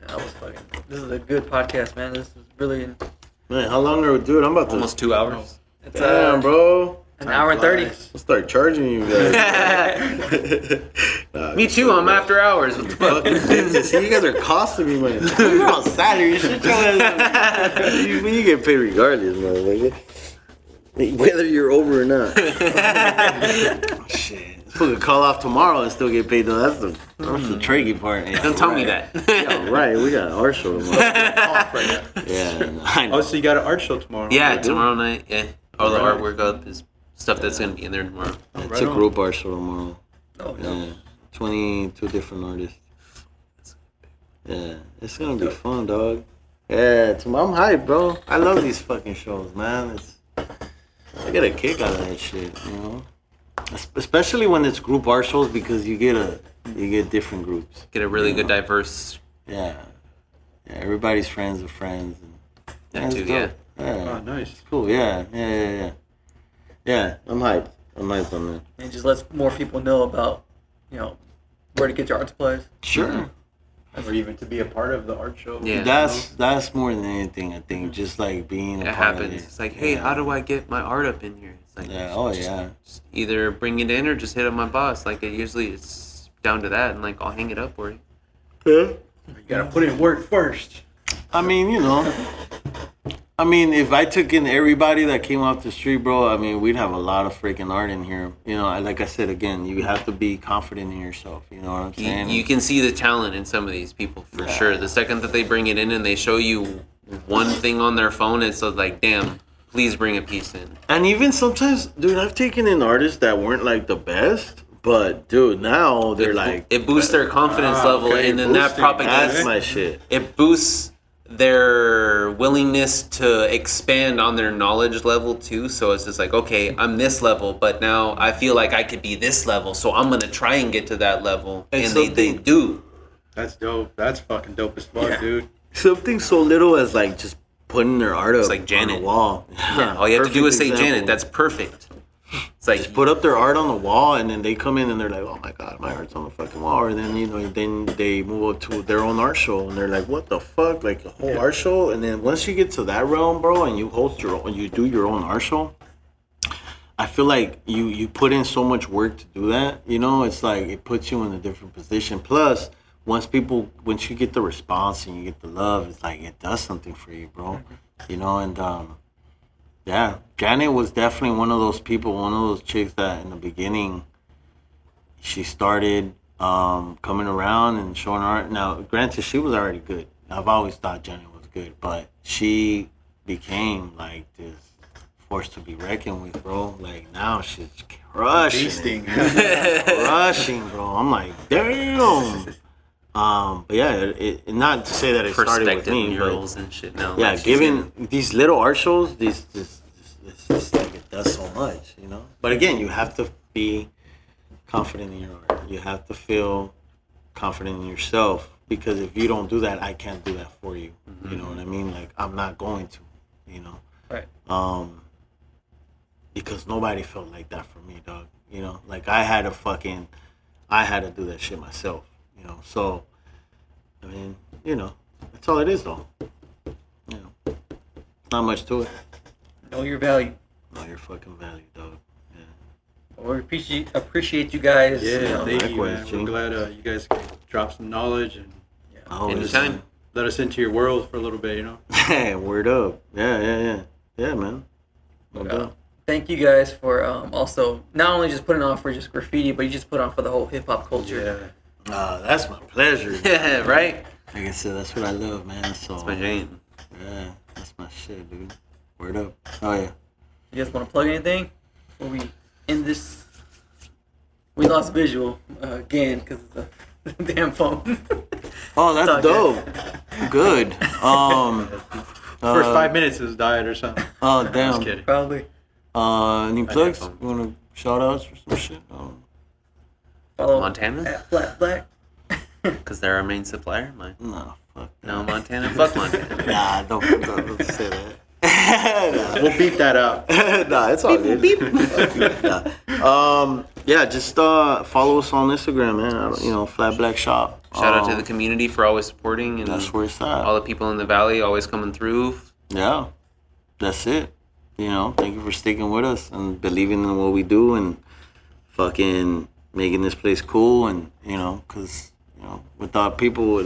That was fucking. This is a good podcast, man. This is really. Man, how long are we doing? I'm about to. Almost 2 hours. It's Damn, bro. an hour and 30. I'll start charging you guys. Nah, Me too. I'm after hours. What the fuck? fucking bitches. See, you guys are costing me money. You're on salary. You should you get paid regardless, motherfucker. Whether you're over or not. Shit. This fool could call off tomorrow and still get paid though. That's the tricky part. Yeah, Don't tell me right. that. Yeah, right. We got our show tomorrow. Off right now. Yeah, I know. Oh, so you got an art show tomorrow? Yeah, Right. tomorrow night. Yeah. All the Right. artwork up is stuff that's gonna be in there tomorrow. It's Right a on. group art show tomorrow. Oh, Yeah, no. 22 different artists. Yeah, it's gonna be fun, dog. Yeah, I'm hyped, bro. I love these fucking shows, man. I get a kick out of that shit, you know. Especially when it's group art shows because you get different groups. Get a really good diverse. Yeah. Yeah, everybody's friends of friends. And That too, yeah. Oh, nice. Cool, yeah. Yeah, I'm hyped. I'm hyped on that. And it just lets more people know about, where to get your art supplies. Sure. Or even to be a part of the art show. Yeah. That's more than anything, I think. Just like being a It part happens. of it. It's like, hey, how do I get my art up in here? It's like, just either bring it in or just hit up my boss. Like, it's down to that, and like, I'll hang it up for you. You gotta put in work first. I mean, if I took in everybody that came off the street, bro, I mean, we'd have a lot of freaking art in here. Like I said, again, you have to be confident in yourself. You know what I'm saying? You can see the talent in some of these people, for sure. The second that they bring it in and they show you one thing on their phone, it's like, damn, please bring a piece in. And even sometimes, dude, I've taken in artists that weren't like the best, but dude, now they're like, it boosts their confidence level, and then that propagates. That's my shit. It boosts their willingness to expand on their knowledge level too. So it's just like, okay, I'm this level, but now I feel like I could be this level, so I'm gonna try and get to that level, and they do. That's dope. That's fucking dope as fuck, dude. Something so little as like just putting their art up like Janet. on the wall. Yeah, all you have to do is say Perfect Janet. example. That's perfect. It's like, Just put up their art on the wall, and then they come in and they're like, "Oh my god, my art's on the fucking wall." Or then then they move up to their own art show, and they're like, "What the fuck?" Like a whole art show. And then once you get to that realm, bro, and you host your own, you do your own art show. I feel like you put in so much work to do that. It's like it puts you in a different position. Plus, once you get the response and you get the love, it's like it does something for you, bro. Yeah, Janet was definitely one of those people, one of those chicks that in the beginning, she started coming around and showing art. Now, granted, she was already good. I've always thought Janet was good, but she became like this force to be reckoned with, bro. Like now she's crushing, crushing, bro. I'm like, damn. But yeah, it not to say that it started with perspective me, murals but and shit now. yeah, like, giving these little art shows, this like it does so much, But again, you have to be confident in your art. You have to feel confident in yourself, because if you don't do that, I can't do that for you. Mm-hmm. You know what I mean? Like I'm not going to, Right. Because nobody felt like that for me, dog. Like I had to do that shit myself. So, I mean, that's all it is, though. Not much to it. Know your value. Know your fucking value, dog. Yeah. Well, we appreciate you guys. Yeah, thank you, likewise, man. G. We're glad you guys dropped some knowledge and Anytime. let us into your world for a little bit, Hey, word up. Yeah, man. No doubt. Thank you guys for also not only just putting on for just graffiti, but you just put on for the whole hip hop culture. That's my pleasure. Yeah, right? Like I said, that's what I love, man. So That's my jam. yeah, that's my shit, dude. Word up. Oh yeah. You guys want to plug anything before we end this? We lost visual again because of the damn phone. Oh, that's dope. Good. First 5 minutes is died or something. Oh Just damn. kidding. Probably. Any plugs? phone. You wanna shout outs or some shit? Follow Montana? at Flat Black. Because they're our main supplier. No, fuck. No, Montana. Fuck Montana. Nah, don't say that. We'll beat that out. Nah, it's all good. Nah. Yeah, just follow us on Instagram, man. Flat Black Shop. Shout out to the community for always supporting, and That's where it's at. all the people in the valley always coming through. Yeah, that's it. Thank you for sticking with us and believing in what we do and fucking making this place cool. And because without people,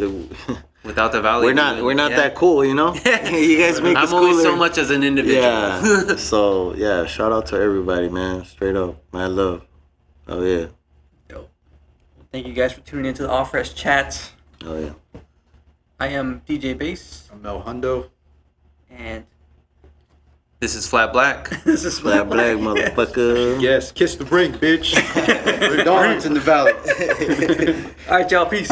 Without the valley, we're not that cool. You guys make us I'm only cooler. so much as an individual. Yeah. So yeah, shout out to everybody, man. Straight up, mad love. Oh yeah. Yo. Thank you guys for tuning into the All Fresh Chats. Oh yeah. I am DJ Bass, I'm l.hundo. and This is Flat Black. this is Flat Black, motherfucker. Yes, kiss the ring, bitch. We're dogs in the valley. All right, y'all. Peace.